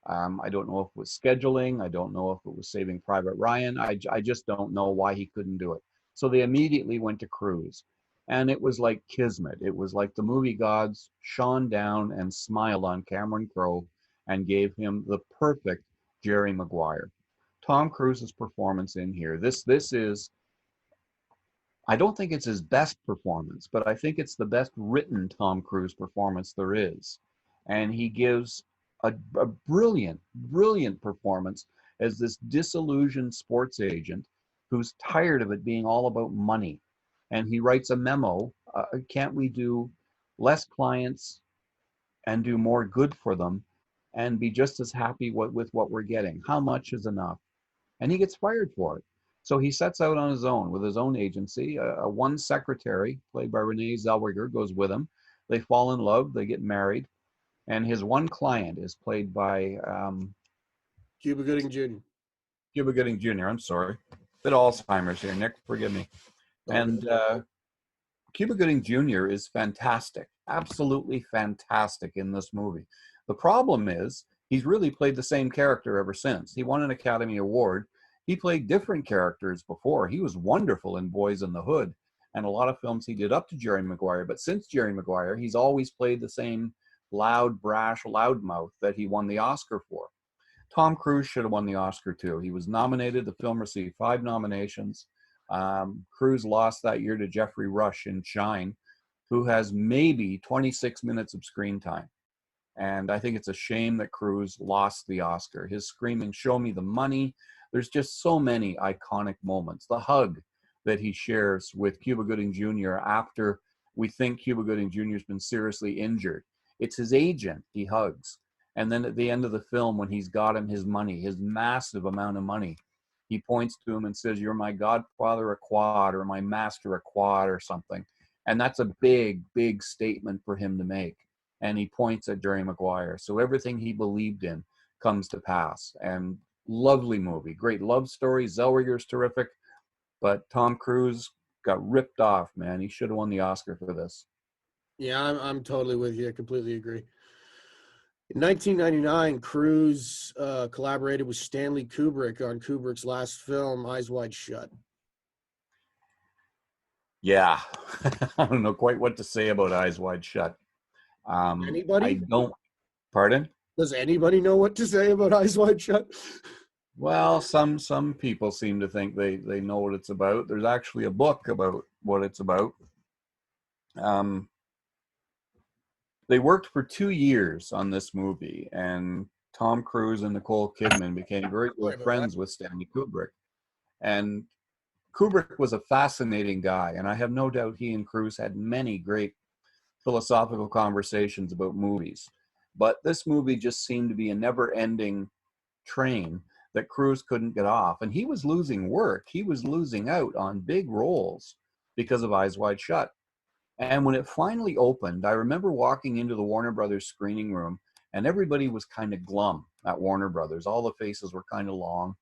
I don't know if it was scheduling. I don't know if it was Saving Private Ryan. I just don't know why he couldn't do it. So they immediately went to Cruise. And it was like kismet. It was like the movie gods shone down and smiled on Cameron Crowe and gave him the perfect Jerry Maguire. Tom Cruise's performance in here. This is, I don't think it's his best performance, but I think it's the best written Tom Cruise performance there is. And he gives a brilliant, brilliant performance as this disillusioned sports agent who's tired of it being all about money. And he writes a memo, can't we do less clients and do more good for them and be just as happy with what we're getting? How much is enough? And he gets fired for it. So he sets out on his own with his own agency. One secretary, played by Renee Zellweger, goes with him. They fall in love. They get married. And his one client is played by Cuba Gooding Jr. Cuba Gooding Jr. I'm sorry. Bit of Alzheimer's here, Nick. Forgive me. And Cuba Gooding Jr. is fantastic, absolutely fantastic in this movie. The problem is he's really played the same character ever since. He won an Academy Award. He played different characters before. He was wonderful in Boys in the Hood and a lot of films he did up to Jerry Maguire. But since Jerry Maguire, he's always played the same loud, brash, loudmouth that he won the Oscar for. Tom Cruise should have won the Oscar too. He was nominated. The film received 5 nominations. Cruise lost that year to Jeffrey Rush in Shine, who has maybe 26 minutes of screen time. And I think it's a shame that Cruise lost the Oscar. His screaming, "Show me the money." There's just so many iconic moments. The hug that he shares with Cuba Gooding Jr. after we think Cuba Gooding Jr. has been seriously injured. It's his agent he hugs. And then at the end of the film, when he's got him his money, his massive amount of money, he points to him and says, "You're my godfather a quad," or "my master a quad," or something. And that's a big, big statement for him to make. And he points at Jerry Maguire. So everything he believed in comes to pass. And lovely movie, great love story. Zellweger's terrific. But Tom Cruise got ripped off, man. He should have won the Oscar for this. Yeah, I'm totally with you. I completely agree. In 1999, Cruise collaborated with Stanley Kubrick on Kubrick's last film, Eyes Wide Shut. Yeah, I don't know quite what to say about Eyes Wide Shut. Anybody? I don't. Pardon? Does anybody know what to say about Eyes Wide Shut? Well, some people seem to think they know what it's about. There's actually a book about what it's about. They worked for 2 years on this movie, and Tom Cruise and Nicole Kidman became very good friends with Stanley Kubrick. And Kubrick was a fascinating guy, and I have no doubt he and Cruise had many great philosophical conversations about movies. But this movie just seemed to be a never-ending train that Cruise couldn't get off. And he was losing work. He was losing out on big roles because of Eyes Wide Shut. And when it finally opened, I remember walking into the Warner Brothers screening room, and everybody was kind of glum at Warner Brothers. All the faces were kind of long.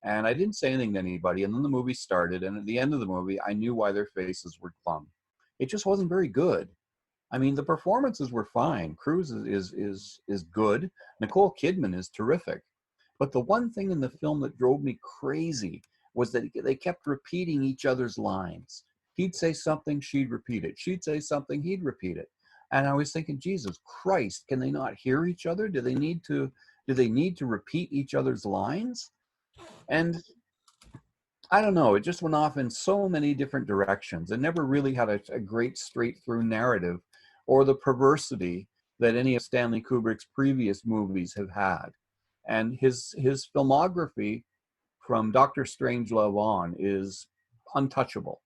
And I didn't say anything to anybody. And then the movie started. And at the end of the movie, I knew why their faces were glum. It just wasn't very good. I mean, the performances were fine. Cruise is good. Nicole Kidman is terrific. But the one thing in the film that drove me crazy was that they kept repeating each other's lines. He'd say something, she'd repeat it. She'd say something, he'd repeat it. And I was thinking, Jesus Christ, can they not hear each other? Do they need to repeat each other's lines? And I don't know, it just went off in so many different directions. It never really had a great straight through narrative or the perversity that any of Stanley Kubrick's previous movies have had. And his filmography from Dr. Strangelove on is untouchable.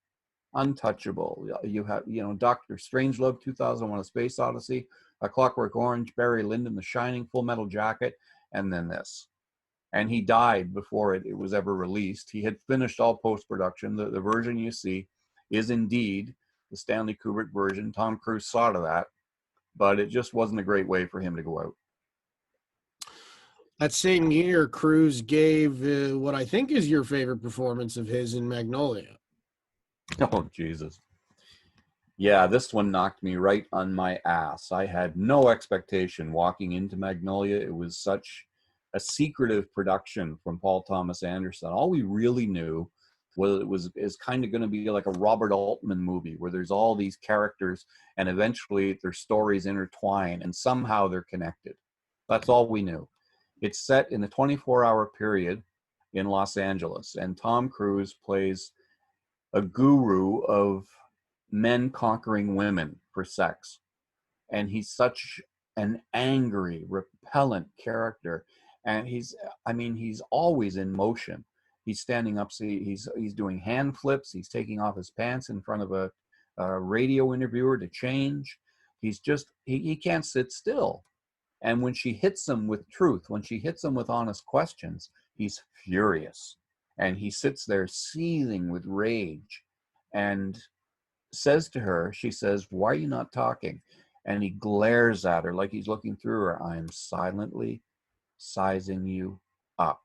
You have, Dr. Strangelove, 2001: A Space Odyssey, A Clockwork Orange, Barry Lyndon, The Shining, Full Metal Jacket, and then this. And he died before it was ever released. He had finished all post-production. The version you see is indeed the Stanley Kubrick version. Tom Cruise saw to that, but it just wasn't a great way for him to go out. That same year, Cruise gave what I think is your favorite performance of his in Magnolia. Oh, Jesus. Yeah, this one knocked me right on my ass. I had no expectation walking into Magnolia. It was such a secretive production from Paul Thomas Anderson. All we really knew was is kind of going to be like a Robert Altman movie where there's all these characters and eventually their stories intertwine and somehow they're connected. That's all we knew. It's set in a 24-hour period in Los Angeles, and Tom Cruise plays a guru of men conquering women for sex. And he's such an angry, repellent character. And he's always in motion. He's standing up, he's doing hand flips. He's taking off his pants in front of a radio interviewer to change. He's just, he can't sit still. And when she hits him with truth, when she hits him with honest questions, he's furious. And he sits there seething with rage and says to her, she says, "Why are you not talking?" And he glares at her like he's looking through her. "I am silently sizing you up."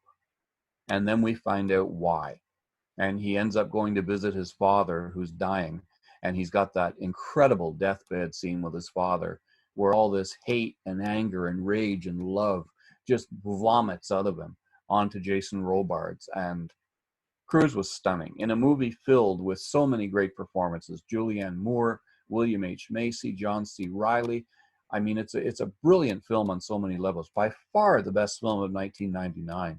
And then we find out why. And he ends up going to visit his father who's dying. And he's got that incredible deathbed scene with his father, where all this hate and anger and rage and love just vomits out of him onto Jason Robards. And Cruise was stunning in a movie filled with so many great performances. Julianne Moore, William H. Macy, John C. Reilly. I mean, it's a brilliant film on so many levels. By far the best film of 1999.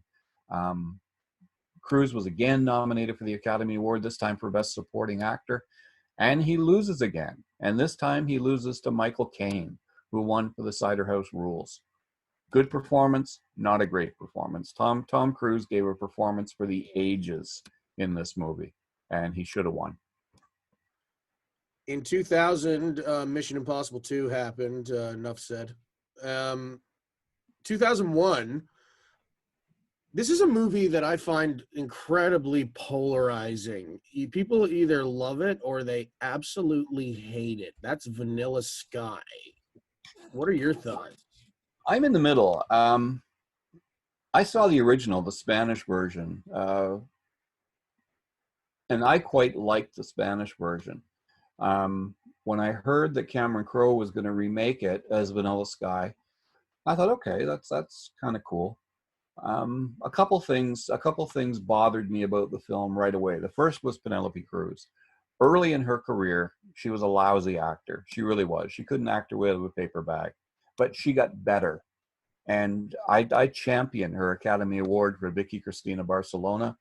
Cruise was again nominated for the Academy Award, this time for Best Supporting Actor. And he loses again. And this time he loses to Michael Caine, who won for The Cider House Rules. Good performance, not a great performance. Tom Cruise gave a performance for the ages in this movie, and he should have won. In 2000, Mission Impossible 2 happened. Enough said. 2001, this is a movie that I find incredibly polarizing. People either love it or they absolutely hate it. That's Vanilla Sky. What are your thoughts? I'm in the middle. I saw the original, the Spanish version, and I quite liked the Spanish version. When I heard that Cameron Crowe was going to remake it as Vanilla Sky, I thought, okay, that's kind of cool. A couple things bothered me about the film right away. The first was Penelope Cruz. Early in her career, she was a lousy actor. She really was. She couldn't act her way out of a paper bag, but she got better. And I championed her Academy Award for Vicky Cristina Barcelona.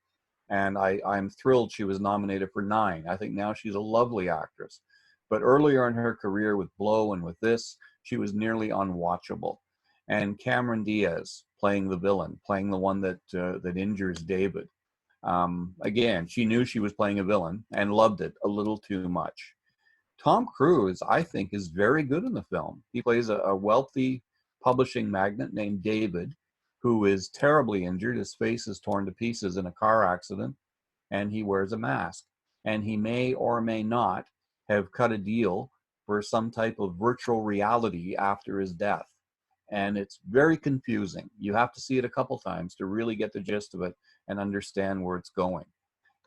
And I'm thrilled she was nominated for 9. I think now she's a lovely actress. But earlier in her career with Blow and with this, she was nearly unwatchable. And Cameron Diaz playing the villain, playing the one that injures David. Again, she knew she was playing a villain and loved it a little too much. Tom Cruise, I think, is very good in the film. He plays a wealthy publishing magnate named David, who is terribly injured. His face is torn to pieces in a car accident, and he wears a mask. And he may or may not have cut a deal for some type of virtual reality after his death. And it's very confusing. You have to see it a couple times to really get the gist of it and understand where it's going.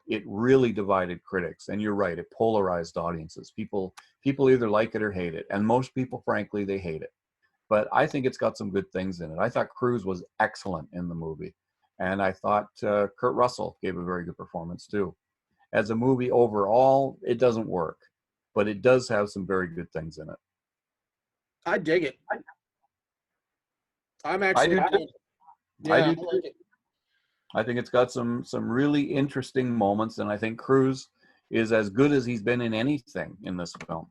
It really divided critics, and you're right, it polarized audiences. People either like it or hate it, and most people, frankly, they hate it. But I think it's got some good things in it. I thought Cruise was excellent in the movie, and I thought Kurt Russell gave a very good performance too. As a movie overall, it doesn't work, but it does have some very good things in it. I dig it. I'm I actually. do too. Yeah, I I do like it. I think it's got some really interesting moments, and I think Cruise is as good as he's been in anything in this film.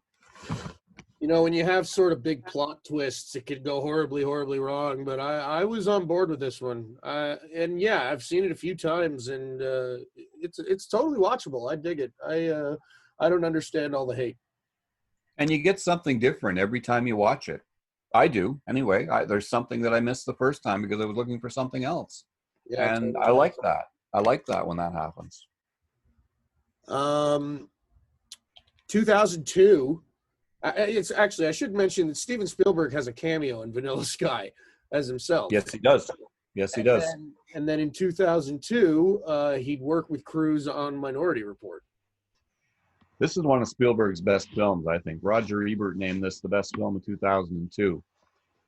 You know, when you have sort of big plot twists, it could go horribly, horribly wrong. But I was on board with this one, and yeah, I've seen it a few times, and it's totally watchable. I dig it. I don't understand all the hate. And you get something different every time you watch it. I do, anyway. There's something that I missed the first time because I was looking for something else. Yeah, And totally. I like that. I like that when that happens. 2002. It's actually, I should mention that Steven Spielberg has a cameo in Vanilla Sky as himself. Yes, he does. Yes, he does. And then in 2002, he'd work with Cruise on Minority Report. This is one of Spielberg's best films, I think. Roger Ebert named this the best film of 2002.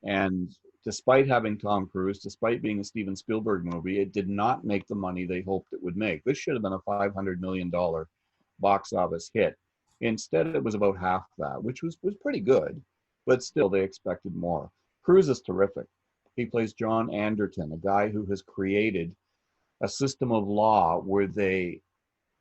And despite having Tom Cruise, despite being a Steven Spielberg movie, it did not make the money they hoped it would make. This should have been a $500 million box office hit. Instead, it was about half that, which was pretty good, but still they expected more. Cruise is terrific. He plays John Anderton, a guy who has created a system of law where they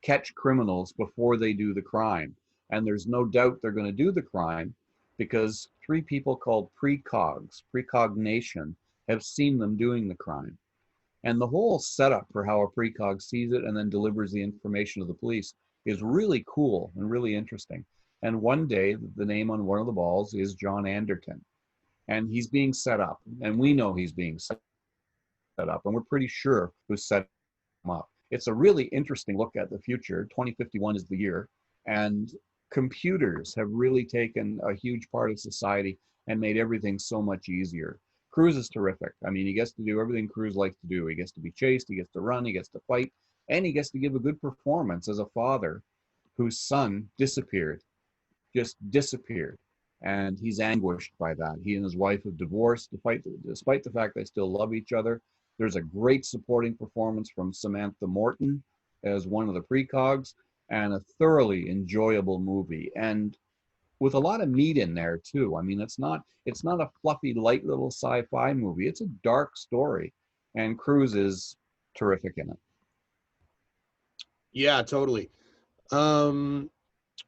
catch criminals before they do the crime. And there's no doubt they're going to do the crime because 3 people called precognition, have seen them doing the crime. And the whole setup for how a precog sees it and then delivers the information to the police is really cool and really interesting. And one day, the name on one of the balls is John Anderton. And he's being set up. And we know he's being set up. And we're pretty sure who set him up. It's a really interesting look at the future. 2051 is the year. And computers have really taken a huge part of society and made everything so much easier. Cruise is terrific. I mean, he gets to do everything Cruise likes to do. He gets to be chased, he gets to run, he gets to fight, and he gets to give a good performance as a father whose son disappeared. just disappeared. And he's anguished by that. He and his wife have divorced, despite the fact they still love each other. There's a great supporting performance from Samantha Morton as one of the precogs, and a thoroughly enjoyable movie, and with a lot of meat in there too. I mean, it's not a fluffy, light little sci-fi movie. It's a dark story, and Cruise is terrific in it. Yeah, totally.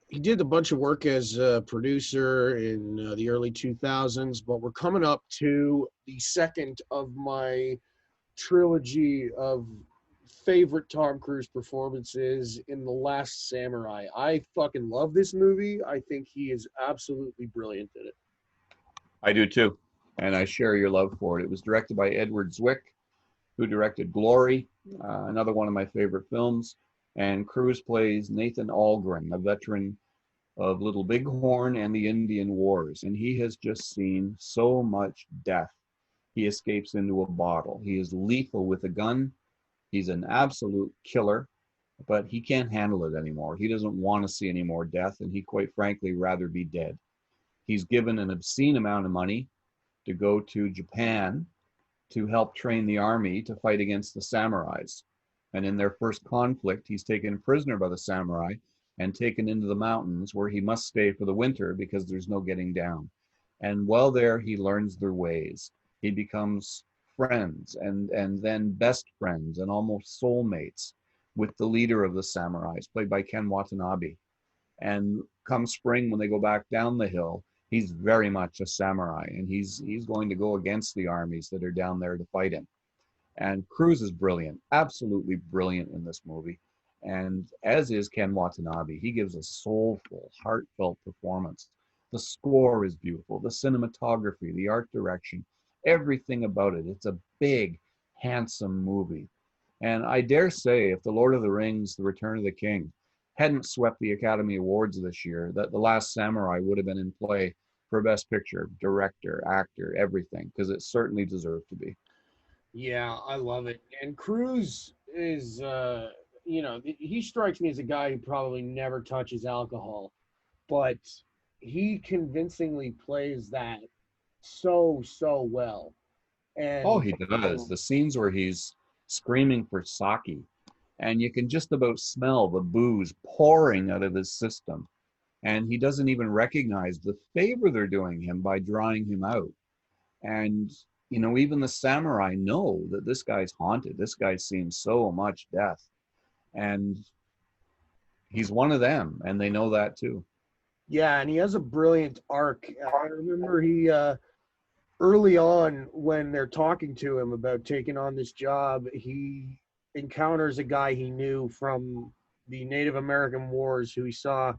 He did a bunch of work as a producer in the early 2000s, but we're coming up to the second of my trilogy of favorite Tom Cruise performances in The Last Samurai. I fucking love this movie. I think he is absolutely brilliant in it. I do too, and I share your love for it. It was directed by Edward Zwick, who directed Glory, another one of my favorite films. And Cruise plays Nathan Algren, a veteran of Little Bighorn and the Indian Wars, and he has just seen so much death. He escapes into a bottle. He is lethal with a gun. He's an absolute killer, but he can't handle it anymore. He doesn't want to see any more death, and he quite frankly rather be dead. He's given an obscene amount of money to go to Japan to help train the army to fight against the samurais. And in their first conflict, he's taken prisoner by the samurai and taken into the mountains where he must stay for the winter because there's no getting down. And while there, he learns their ways. He becomes friends and then best friends and almost soulmates with the leader of the samurais, played by Ken Watanabe. And come spring, when they go back down the hill, he's very much a samurai, and he's going to go against the armies that are down there to fight him. And Cruise is brilliant, absolutely brilliant in this movie. And as is Ken Watanabe, he gives a soulful, heartfelt performance. The score is beautiful, the cinematography, the art direction, everything about it. It's a big, handsome movie. And I dare say, if The Lord of the Rings, The Return of the King hadn't swept the Academy Awards this year, that The Last Samurai would have been in play for Best Picture, Director, Actor, everything, because it certainly deserved to be. Yeah, I love it. And Cruise is, he strikes me as a guy who probably never touches alcohol, but he convincingly plays that so well. And Oh, he does. The scenes where he's screaming for sake, and you can just about smell the booze pouring out of his system. And he doesn't even recognize the favor they're doing him by drawing him out. And even the samurai know that this guy's haunted. This guy's seen so much death. And he's one of them, and they know that too. Yeah, and he has a brilliant arc. I remember he, early on when they're talking to him about taking on this job, he encounters a guy he knew from the Native American Wars who he saw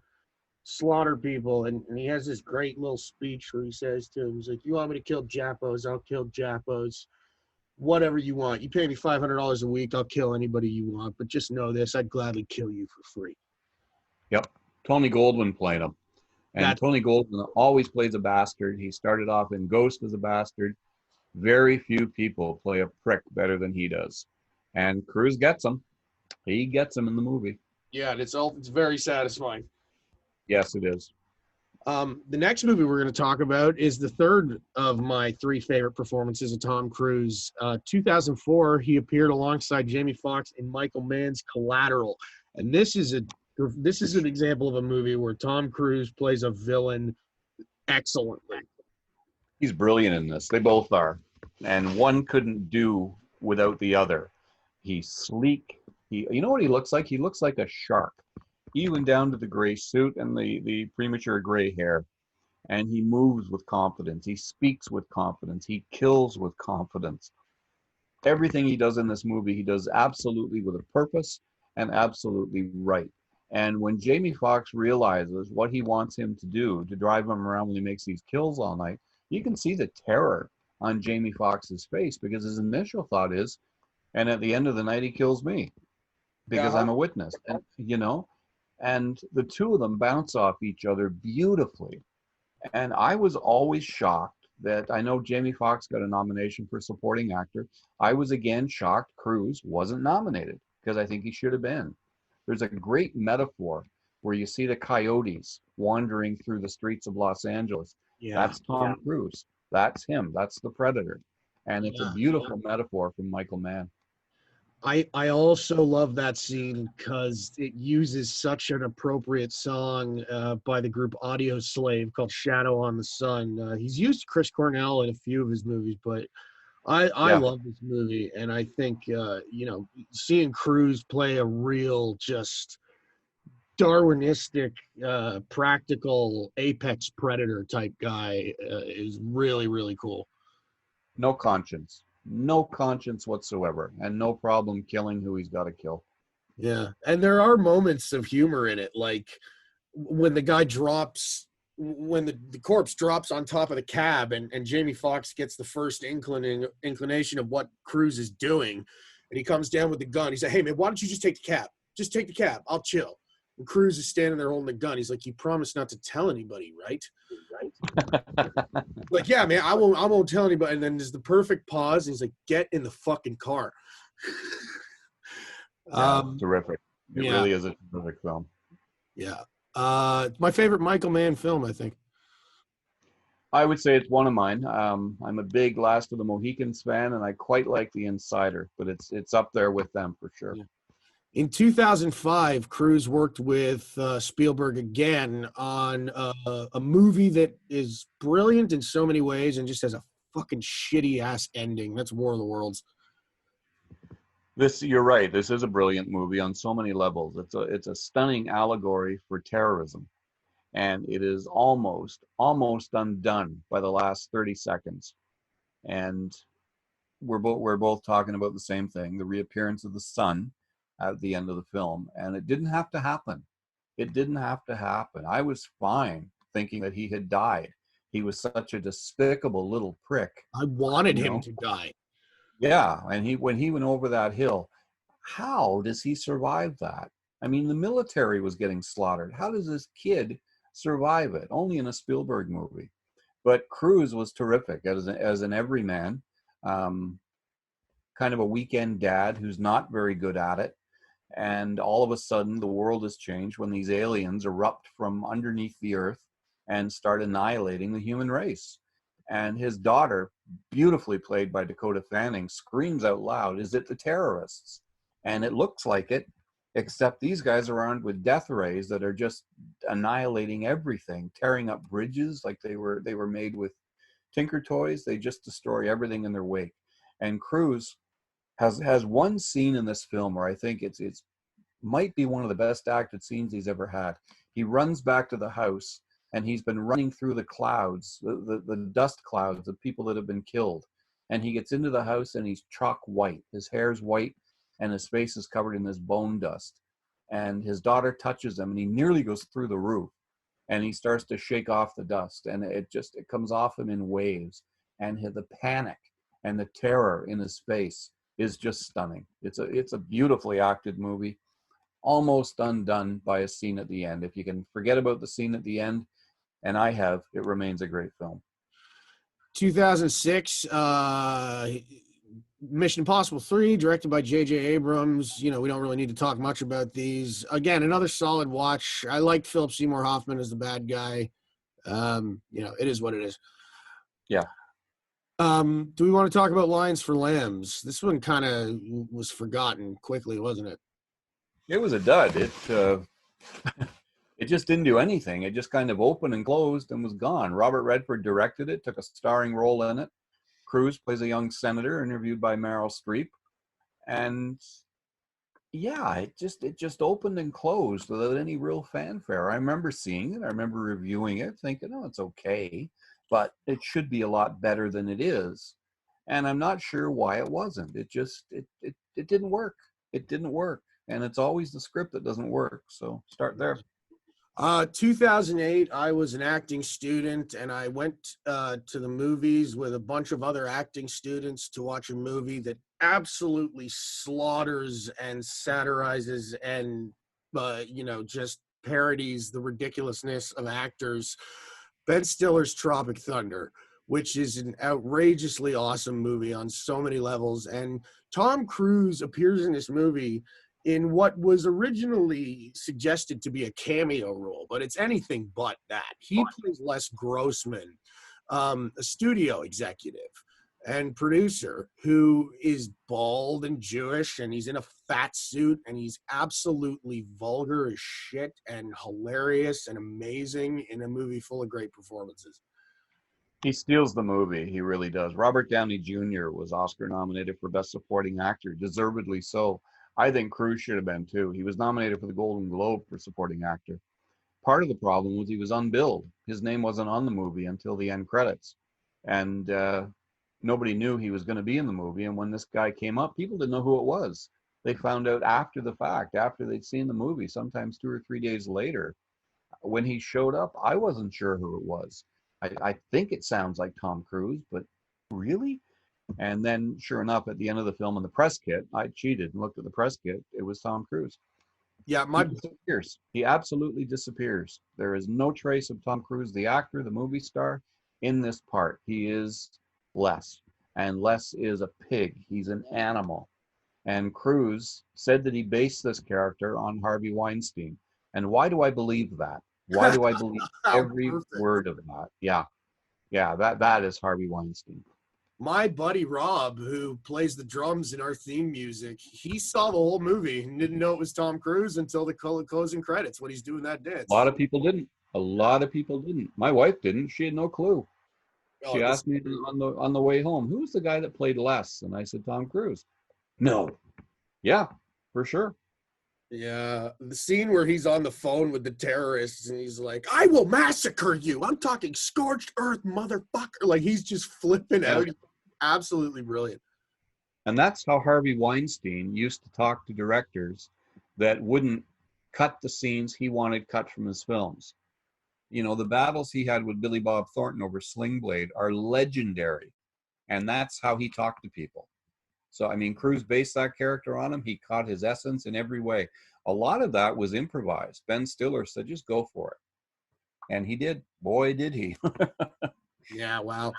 slaughter people, and he has this great little speech where he says to him, he's like, "You want me to kill Japos? I'll kill Japos. Whatever you want. You pay me $500 a week, I'll kill anybody you want, but just know this, I'd gladly kill you for free." Yep. Tony Goldwyn played him. And Tony Goldwyn always plays a bastard. He started off in Ghost as a bastard. Very few people play a prick better than he does. And Cruise gets him. He gets him in the movie. Yeah, and it's very satisfying. Yes, it is. The next movie we're going to talk about is the third of my three favorite performances of Tom Cruise. 2004, he appeared alongside Jamie Foxx in Michael Mann's Collateral. And this is an example of a movie where Tom Cruise plays a villain excellently. He's brilliant in this. They both are. And one couldn't do without the other. He's sleek. You know what he looks like? He looks like a shark. Even down to the gray suit and the premature gray hair. And he moves with confidence. He speaks with confidence. He kills with confidence. Everything he does in this movie, he does absolutely with a purpose and absolutely right. And when Jamie Foxx realizes what he wants him to do, to drive him around when he makes these kills all night, you can see the terror on Jamie Foxx's face, because his initial thought is, and at the end of the night, he kills me because I'm a witness. And, and the two of them bounce off each other beautifully. And I was always shocked that, I know Jamie Foxx got a nomination for supporting actor. I was again shocked Cruise wasn't nominated, because I think he should have been. There's a great metaphor where you see the coyotes wandering through the streets of Los Angeles. Yeah. That's Tom Cruise. That's him. That's the Predator. And it's a beautiful metaphor from Michael Mann. I also love that scene because it uses such an appropriate song by the group Audio Slave called Shadow on the Sun. He's used Chris Cornell in a few of his movies, but I love this movie. And I think, seeing Cruise play a real just Darwinistic, practical apex predator type guy is really, really cool. No conscience whatsoever, and no problem killing who he's got to kill. Yeah, and there are moments of humor in it, like when the guy drops, when the corpse drops on top of the cab, and Jamie Foxx gets the first inclination of what Cruise is doing, and he comes down with the gun. He's like, "Hey man, why don't you just take the cab? Just take the cab. I'll chill." And Cruise is standing there holding the gun. He's like, "You promised not to tell anybody, right?" Like, "Yeah, man, I won't tell anybody." And then there's the perfect pause. And he's like, "Get in the fucking car." Terrific. It really is a terrific film. Yeah. My favorite Michael Mann film, I think. I would say it's one of mine. I'm a big Last of the Mohicans fan, and I quite like The Insider, but it's up there with them for sure. Yeah. In 2005, Cruise worked with Spielberg again on a movie that is brilliant in so many ways and just has a fucking shitty ass ending. That's War of the Worlds. You're right. This is a brilliant movie on so many levels. It's a stunning allegory for terrorism, and it is almost undone by the last 30 seconds. And we're both talking about the same thing: the reappearance of the sun at the end of the film. And it didn't have to happen. I was fine thinking that he had died. He was such a despicable little prick. I wanted him to die. Yeah, and when he went over that hill, how does he survive that? I mean, the military was getting slaughtered. How does this kid survive it? Only in a Spielberg movie. But Cruise was terrific as an everyman, kind of a weekend dad who's not very good at it. And all of a sudden, the world has changed when these aliens erupt from underneath the earth and start annihilating the human race. And his daughter, beautifully played by Dakota Fanning, screams out loud, "Is it the terrorists?" And it looks like it, except these guys are armed with death rays that are just annihilating everything, tearing up bridges like they were made with Tinker Toys. They just destroy everything in their wake. And Cruise has one scene in this film where I think it's might be one of the best acted scenes he's ever had. He runs back to the house, and he's been running through the clouds, the dust clouds of people that have been killed. And he gets into the house, and he's chalk white. His hair's white, and his face is covered in this bone dust. And his daughter touches him, and he nearly goes through the roof. And he starts to shake off the dust, and it comes off him in waves. And the panic and the terror in his face is just stunning. It's a beautifully acted movie, almost undone by a scene at the end. If you can forget about the scene at the end, and it remains a great film. 2006, Mission Impossible 3, directed by J.J. Abrams. We don't really need to talk much about these. Again, another solid watch. I liked Philip Seymour Hoffman as the bad guy. It is what it is. Yeah. Do we want to talk about Lions for Lambs? This one kind of was forgotten quickly, wasn't it? It was a dud. It just didn't do anything. It just kind of opened and closed and was gone. Robert Redford directed it, took a starring role in it. Cruise plays a young senator interviewed by Meryl Streep. And yeah, it just opened and closed without any real fanfare. I remember seeing it. I remember reviewing it, thinking, "Oh, it's okay, but it should be a lot better than it is." And I'm not sure why it wasn't. It didn't work. It didn't work. And it's always the script that doesn't work. So start there. 2008, I was an acting student, and I went to the movies with a bunch of other acting students to watch a movie that absolutely slaughters and satirizes and, just parodies the ridiculousness of actors. Ben Stiller's Tropic Thunder, which is an outrageously awesome movie on so many levels. And Tom Cruise appears in this movie in what was originally suggested to be a cameo role, but it's anything but that. He plays Les Grossman, a studio executive and producer who is bald and Jewish, and he's in a fat suit, and he's absolutely vulgar as shit and hilarious and amazing in a movie full of great performances. He steals the movie. He really does. Robert Downey Jr. was Oscar nominated for Best Supporting Actor, deservedly so. I think Cruise should have been too. He was nominated for the Golden Globe for Supporting Actor. Part of the problem was he was unbilled. His name wasn't on the movie until the end credits. And nobody knew he was going to be in the movie. And when this guy came up, people didn't know who it was. They found out after the fact, after they'd seen the movie, sometimes 2 or 3 days later. When he showed up, I wasn't sure who it was. I think it sounds like Tom Cruise, but really? And then, sure enough, at the end of the film in the press kit, I cheated and looked at the press kit. It was Tom Cruise. Yeah, He disappears. He absolutely disappears. There is no trace of Tom Cruise, the actor, the movie star, in this part. He is Les, and Les is a pig. He's an animal. And Cruise said that he based this character on Harvey Weinstein. And why do I believe that? Why do I believe every word of that? Yeah, that is Harvey Weinstein. My buddy Rob, who plays the drums in our theme music, he saw the whole movie and didn't know it was Tom Cruise until the closing credits when he's doing that dance. A lot of people didn't. My wife didn't. She had no clue. She asked me on the way home, who's the guy that played Les? And I said, Tom Cruise. No. Yeah, for sure. Yeah, the scene where he's on the phone with the terrorists and he's like, I will massacre you. I'm talking scorched earth, motherfucker. Like, he's just flipping out. Absolutely brilliant. And that's how Harvey Weinstein used to talk to directors that wouldn't cut the scenes he wanted cut from his films. You know, the battles he had with Billy Bob Thornton over Sling Blade are legendary. And that's how he talked to people. So, I mean, Cruise based that character on him. He caught his essence in every way. A lot of that was improvised. Ben Stiller said, just go for it. And he did. Boy, did he. Yeah, wow.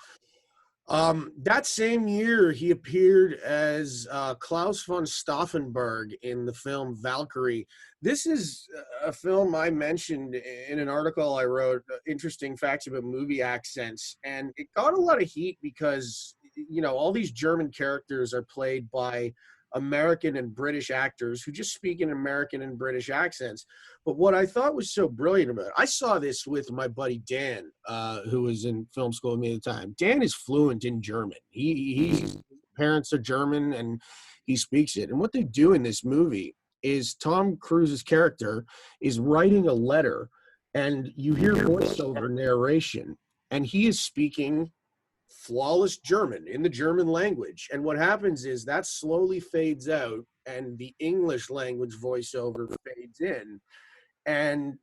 That same year, he appeared as Klaus von Stauffenberg in the film Valkyrie. This is a film I mentioned in an article I wrote, Interesting Facts About Movie Accents. And it got a lot of heat because, you know, all these German characters are played by American and British actors who just speak in American and British accents. But what I thought was so brilliant about it, I saw this with my buddy Dan, who was in film school with me at the time. Dan is fluent in German. His parents are German and he speaks it. And what they do in this movie is Tom Cruise's character is writing a letter and you hear voiceover narration and he is speaking flawless German in the German language. And what happens is that slowly fades out and the English language voiceover fades in and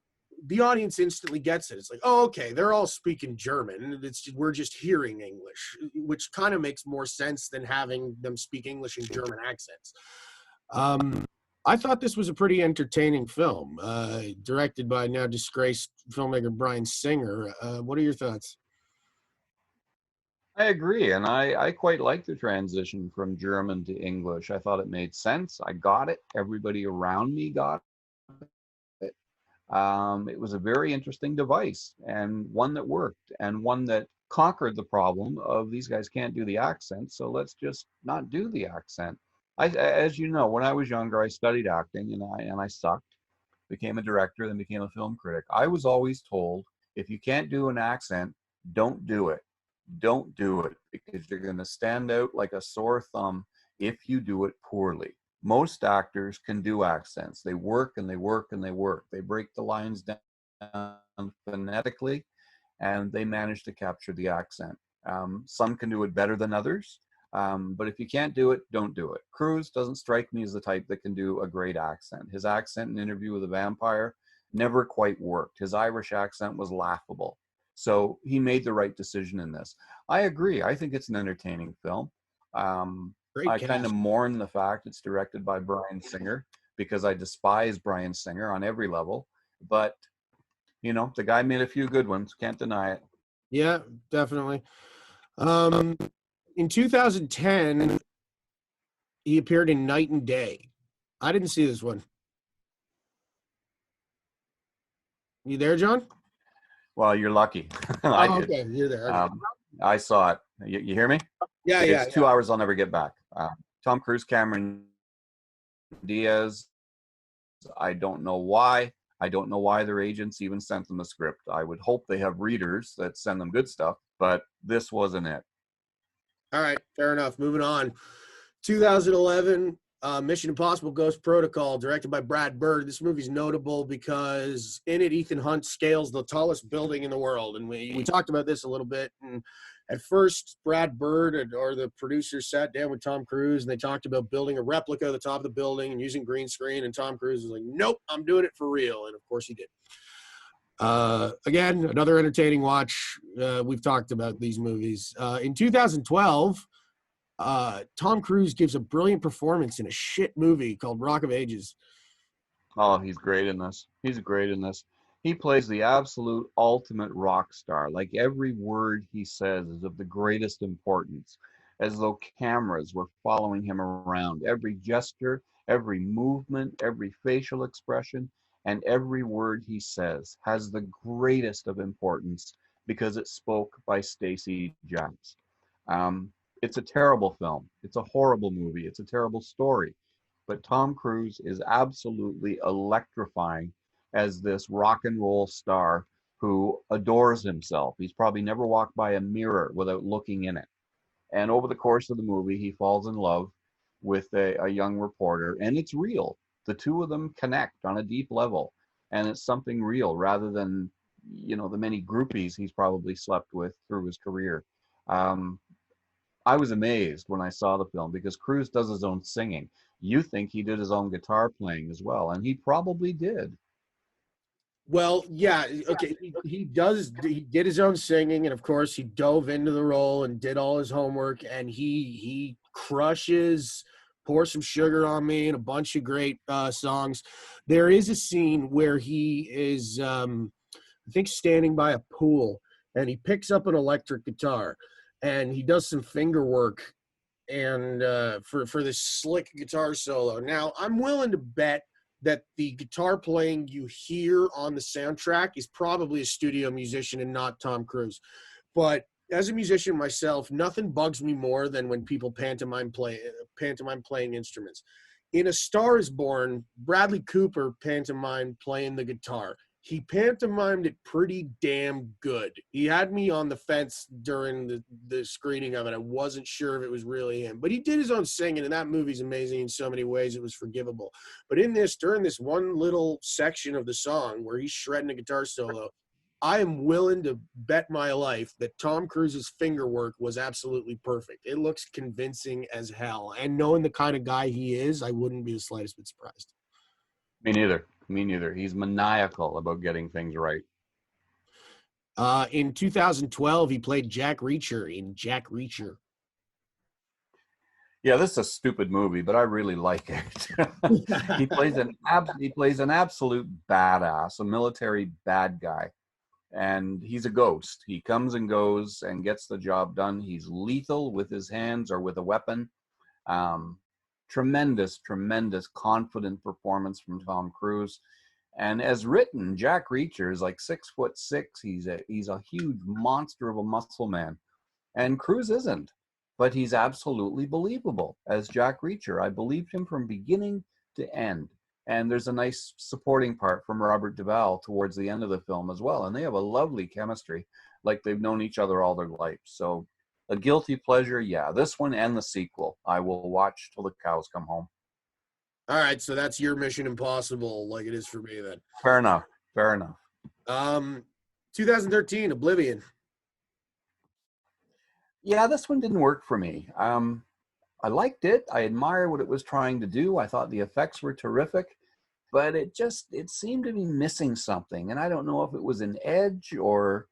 the audience instantly gets it. It's like, oh, okay, they're all speaking German. We're just hearing English, which kind of makes more sense than having them speak English in German accents. I thought this was a pretty entertaining film, directed by now disgraced filmmaker Bryan Singer. What are your thoughts? I agree, and I quite like the transition from German to English. I thought it made sense. I got it. Everybody around me got it. It was a very interesting device, and one that worked, and one that conquered the problem of these guys can't do the accent, so let's just not do the accent. As you know, when I was younger, I studied acting, and I sucked. Became a director, then became a film critic. I was always told, if you can't do an accent, don't do it. Don't do it because you're going to stand out like a sore thumb if you do it poorly. Most actors can do accents. They work and they work and they work. They break the lines down phonetically and they manage to capture the accent. Some can do it better than others, but if you can't do it, don't do it. Cruise doesn't strike me as the type that can do a great accent. His accent in Interview with a Vampire never quite worked. His Irish accent was laughable. So he made the right decision in this. I agree. I think it's an entertaining film. I kind of mourn the fact it's directed by Bryan Singer because I despise Bryan Singer on every level. But, you know, the guy made a few good ones. Can't deny it. Yeah, definitely. In 2010, he appeared in Night and Day. I didn't see this one. You there, John? Well, you're lucky. I Oh, did. okay, you're there. Okay. I saw it. You hear me? yeah, It's 2 hours I'll never get back. Tom Cruise, Cameron Diaz. I don't know why. I don't know why their agents even sent them a script. I would hope they have readers that send them good stuff, but this wasn't it. All right, fair enough. Moving on. 2011, Mission Impossible Ghost Protocol, directed by Brad Bird. This movie's notable because in it, Ethan Hunt scales the tallest building in the world. And we talked about this a little bit. And at first, Brad Bird or the producers sat down with Tom Cruise and they talked about building a replica of the top of the building and using green screen. And Tom Cruise was like, nope, I'm doing it for real. And of course he did. Again, another entertaining watch. We've talked about these movies. In 2012, Tom Cruise gives a brilliant performance in a shit movie called Rock of Ages. Oh, he's great in this. He's great in this. He plays the absolute ultimate rock star. Like every word he says is of the greatest importance, as though cameras were following him around. Every gesture, every movement, every facial expression, and every word he says has the greatest of importance because it spoke by Stacey Jacks. It's a terrible film. It's a horrible movie. It's a terrible story. But Tom Cruise is absolutely electrifying as this rock and roll star who adores himself. He's probably never walked by a mirror without looking in it. And over the course of the movie, he falls in love with a young reporter, and it's real. The two of them connect on a deep level, and it's something real rather than, the many groupies he's probably slept with through his career. I was amazed when I saw the film because Cruise does his own singing. You think he did his own guitar playing as well, and he probably did. Well, yeah, okay. He did his own singing, and of course, he dove into the role and did all his homework, and he crushes Pour Some Sugar on Me and a bunch of great songs. There is a scene where he is, I think, standing by a pool, and he picks up an electric guitar, and he does some finger work, and for this slick guitar solo. Now, I'm willing to bet that the guitar playing you hear on the soundtrack is probably a studio musician and not Tom Cruise. But as a musician myself, nothing bugs me more than when people pantomime playing instruments. In A Star Is Born, Bradley Cooper pantomimed playing the guitar. He pantomimed it pretty damn good. He had me on the fence during the screening of it. I wasn't sure if it was really him. But he did his own singing, and that movie's amazing in so many ways. It was forgivable. But during this one little section of the song where he's shredding a guitar solo, I am willing to bet my life that Tom Cruise's finger work was absolutely perfect. It looks convincing as hell. And knowing the kind of guy he is, I wouldn't be the slightest bit surprised. Me neither. He's maniacal about getting things right. In 2012, he played Jack Reacher in Jack Reacher. Yeah, this is a stupid movie, but I really like it. He plays an absolute badass, a military bad guy, and he's a ghost. He comes and goes and gets the job done. He's lethal with his hands or with a weapon. Tremendous, confident performance from Tom Cruise. And as written, Jack Reacher is like 6'6". He's a huge monster of a muscle man. And Cruise isn't, but he's absolutely believable as Jack Reacher. I believed him from beginning to end. And there's a nice supporting part from Robert Duvall towards the end of the film as well. And they have a lovely chemistry, like they've known each other all their life. So a guilty pleasure, yeah. This one and the sequel, I will watch till the cows come home. All right, so that's your Mission Impossible, like it is for me then. Fair enough. 2013, Oblivion. Yeah, this one didn't work for me. I liked it. I admire what it was trying to do. I thought the effects were terrific, but it seemed to be missing something. And I don't know if it was an edge or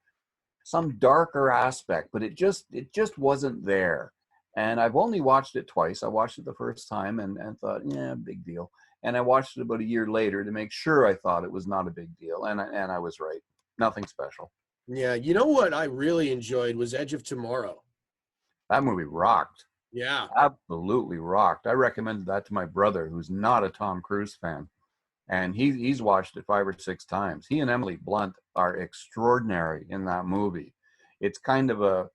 some darker aspect, but it just wasn't there. And I've only watched it twice. I watched it the first time and thought, yeah, big deal. And I watched it about a year later to make sure I thought it was not a big deal. And I was right. Nothing special. Yeah, you know what I really enjoyed was Edge of Tomorrow. That movie rocked. Yeah. Absolutely rocked. I recommended that to my brother, who's not a Tom Cruise fan, and he's watched it 5 or 6 times. He and Emily Blunt are extraordinary in that movie. It's kind of a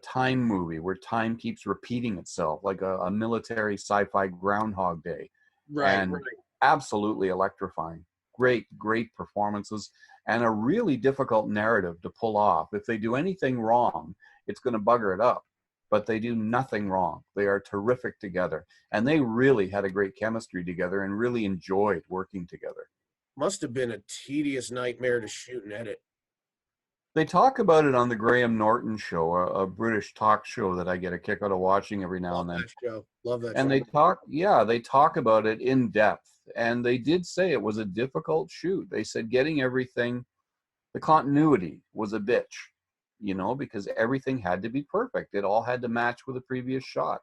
time movie where time keeps repeating itself, like a military sci-fi Groundhog Day, and absolutely electrifying. Great performances, and a really difficult narrative to pull off. If they do anything wrong, it's going to bugger it up. But they do nothing wrong. They are terrific together, and they really had a great chemistry together and really enjoyed working together. Must have been a tedious nightmare to shoot and edit. They talk about it on the Graham Norton show, a British talk show that I get a kick out of watching every now and then. Love that And show. they talk about it in depth. And they did say it was a difficult shoot. They said getting everything, the continuity was a bitch, because everything had to be perfect. It all had to match with the previous shot.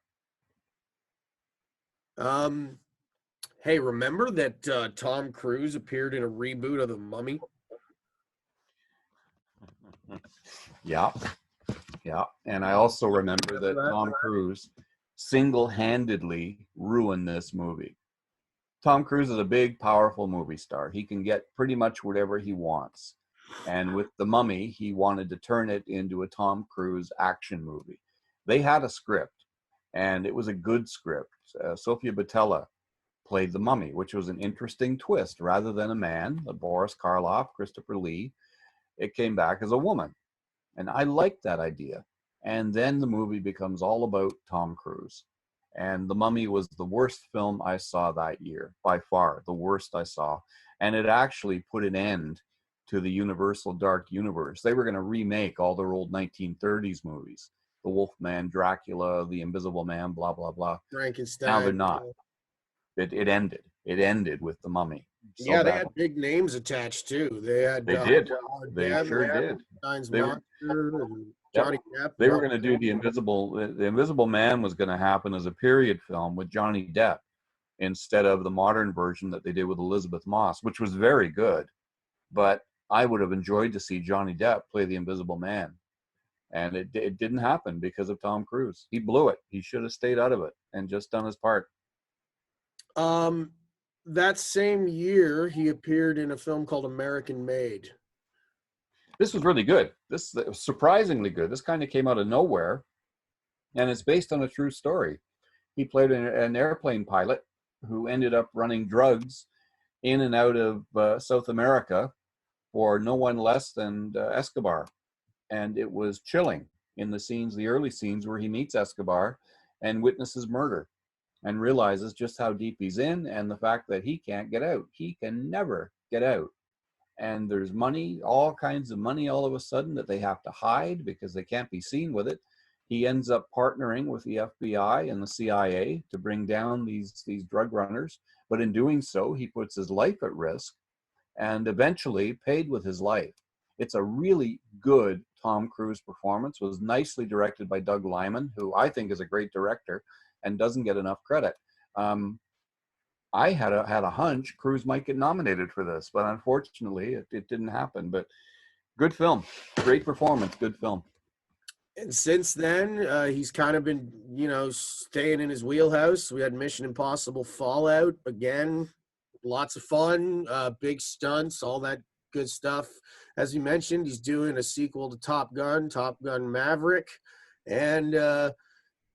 Hey, remember that Tom Cruise appeared in a reboot of The Mummy? Yeah. And I also remember that Tom Cruise single-handedly ruined this movie. Tom Cruise is a big, powerful movie star. He can get pretty much whatever he wants. And with The Mummy, he wanted to turn it into a Tom Cruise action movie. They had a script, and it was a good script. Sofia Boutella played the Mummy, which was an interesting twist. Rather than a man, Boris Karloff, Christopher Lee, it came back as a woman. And I liked that idea. And then the movie becomes all about Tom Cruise. And The Mummy was the worst film I saw that year, by far, the worst I saw. And it actually put an end to the Universal Dark Universe. They were going to remake all their old 1930s movies. The Wolfman, Dracula, The Invisible Man, blah, blah, blah. Frankenstein. Now they're not. It ended. It ended with The Mummy. So yeah, they had big names attached too. They had. They did. They sure did. They were, Johnny Depp. They were going to do The Invisible Man was going to happen as a period film with Johnny Depp instead of the modern version that they did with Elizabeth Moss, which was very good. But I would have enjoyed to see Johnny Depp play the Invisible Man. And it didn't happen because of Tom Cruise. He blew it. He should have stayed out of it and just done his part. That same year, he appeared in a film called American Made. This was really good. This was surprisingly good. This kind of came out of nowhere, and it's based on a true story. He played an airplane pilot who ended up running drugs in and out of South America for no one less than Escobar. And it was chilling in the early scenes where he meets Escobar and witnesses murder and realizes just how deep he's in and the fact that he can't get out. He can never get out. And there's money, all kinds of money all of a sudden that they have to hide because they can't be seen with it. He ends up partnering with the FBI and the CIA to bring down these drug runners. But in doing so, he puts his life at risk and eventually paid with his life. It's a really good Tom Cruise performance. It was nicely directed by Doug Liman, who I think is a great director and doesn't get enough credit. I had a hunch Cruise might get nominated for this, but unfortunately it didn't happen. But good film, great performance, good film. And since then, he's kind of been, staying in his wheelhouse. We had Mission Impossible Fallout again, lots of fun, big stunts, all that good stuff. As you mentioned, he's doing a sequel to Top Gun Maverick, and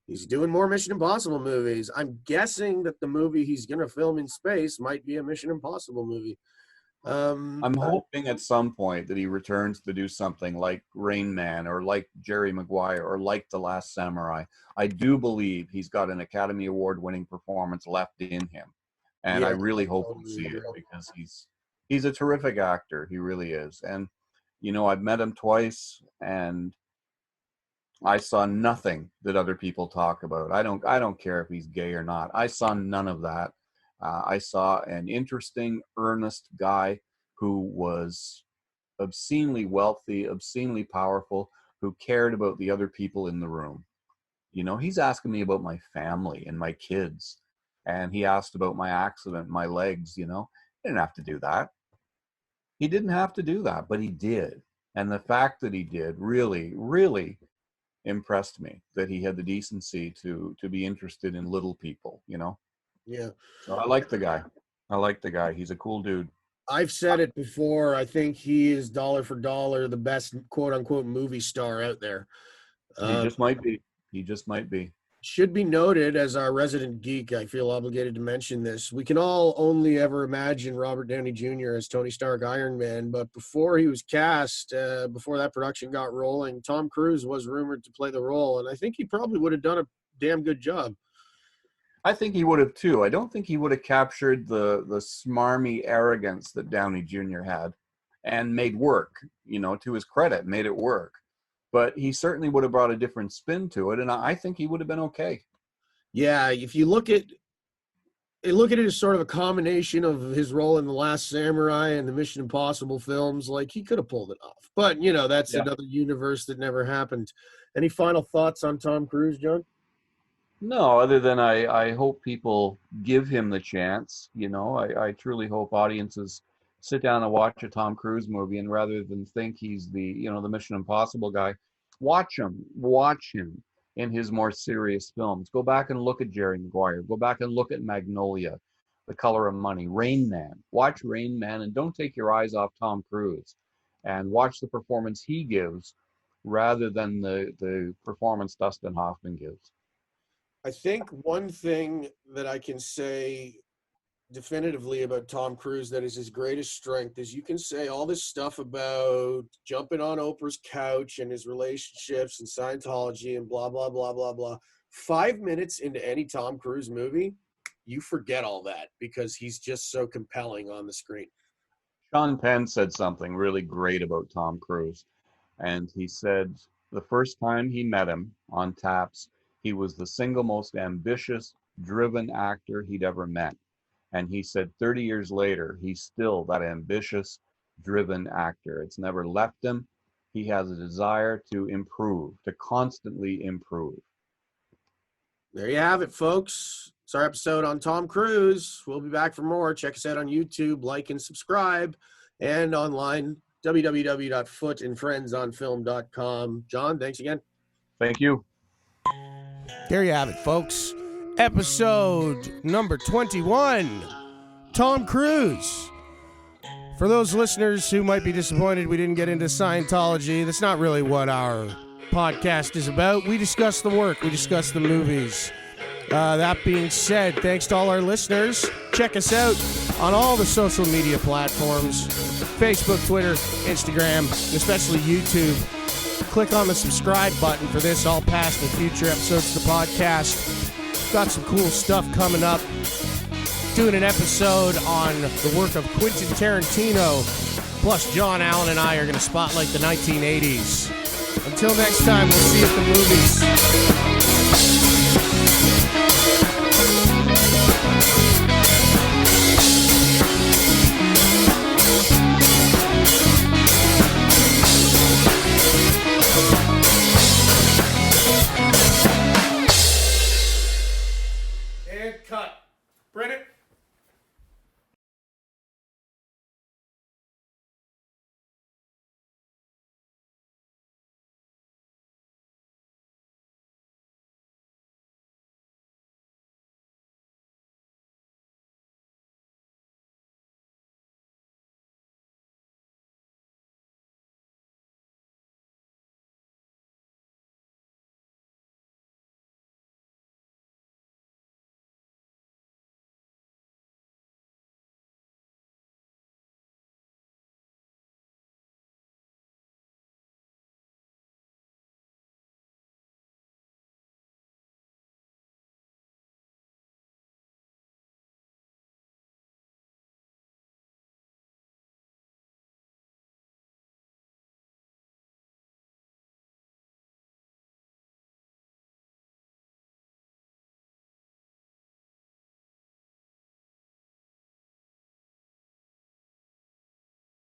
he's doing more Mission Impossible movies. I'm guessing that the movie he's going to film in space might be a Mission Impossible movie. I'm hoping at some point that he returns to do something like Rain Man or like Jerry Maguire or like The Last Samurai. I do believe he's got an Academy Award winning performance left in him. And I really hope we see it because he's a terrific actor. He really is. And, I've met him twice and I saw nothing that other people talk about. I don't care if he's gay or not. I saw none of that. I saw an interesting, earnest guy who was obscenely wealthy, obscenely powerful, who cared about the other people in the room. He's asking me about my family and my kids. And he asked about my accident, my legs, He didn't have to do that. He didn't have to do that, but he did. And the fact that he did really, really impressed me, that he had the decency to be interested in little people, you know? Yeah. So I like the guy. I like the guy. He's a cool dude. I've said it before. I think he is dollar for dollar the best quote unquote movie star out there. He just might be. He just might be. Should be noted, as our resident geek, I feel obligated to mention this. We can all only ever imagine Robert Downey Jr. as Tony Stark Iron Man, but before he was cast, before that production got rolling, Tom Cruise was rumored to play the role, and I think he probably would have done a damn good job. I think he would have too. I don't think he would have captured the smarmy arrogance that Downey Jr. had and made work, you know, to his credit, made it work. But he certainly would have brought a different spin to it, and I think he would have been okay. Yeah, if you look at it as sort of a combination of his role in The Last Samurai and the Mission Impossible films, like he could have pulled it off. But, you know, that's another universe that never happened. Any final thoughts on Tom Cruise, John? No, other than I hope people give him the chance. You know, I truly hope audiences sit down and watch a Tom Cruise movie, and rather than think he's the, you know, the Mission Impossible guy, watch him in his more serious films. Go back and look at Jerry Maguire. Go back and look at Magnolia, The Color of Money, Rain Man. Watch Rain Man, and don't take your eyes off Tom Cruise, and watch the performance he gives rather than the performance Dustin Hoffman gives. I think one thing that I can say definitively about Tom Cruise that is his greatest strength is you can say all this stuff about jumping on Oprah's couch and his relationships and Scientology and blah, blah, blah, blah, blah. 5 minutes into any Tom Cruise movie, you forget all that because he's just so compelling on the screen. Sean Penn said something really great about Tom Cruise. And he said the first time he met him on Taps, he was the single most ambitious, driven actor he'd ever met. And he said 30 years later, he's still that ambitious, driven actor. It's never left him. He has a desire to improve, to constantly improve. There you have it, folks. It's our episode on Tom Cruise. We'll be back for more. Check us out on YouTube, like and subscribe, and online, www.footandfriendsonfilm.com. John, thanks again. Thank you. There you have it, folks. Episode number 21, Tom Cruise. For those listeners who might be disappointed we didn't get into Scientology, that's not really what our podcast is about. We discuss the work, we discuss the movies. That being said, thanks to all our listeners. Check us out on all the social media platforms, Facebook, Twitter, Instagram, especially YouTube. Click on the subscribe button for this, all past and future episodes of the podcast. Got some cool stuff coming up. Doing an episode on the work of Quentin Tarantino. Plus, John Allen and I are going to spotlight the 1980s. Until next time, we'll see you at the movies.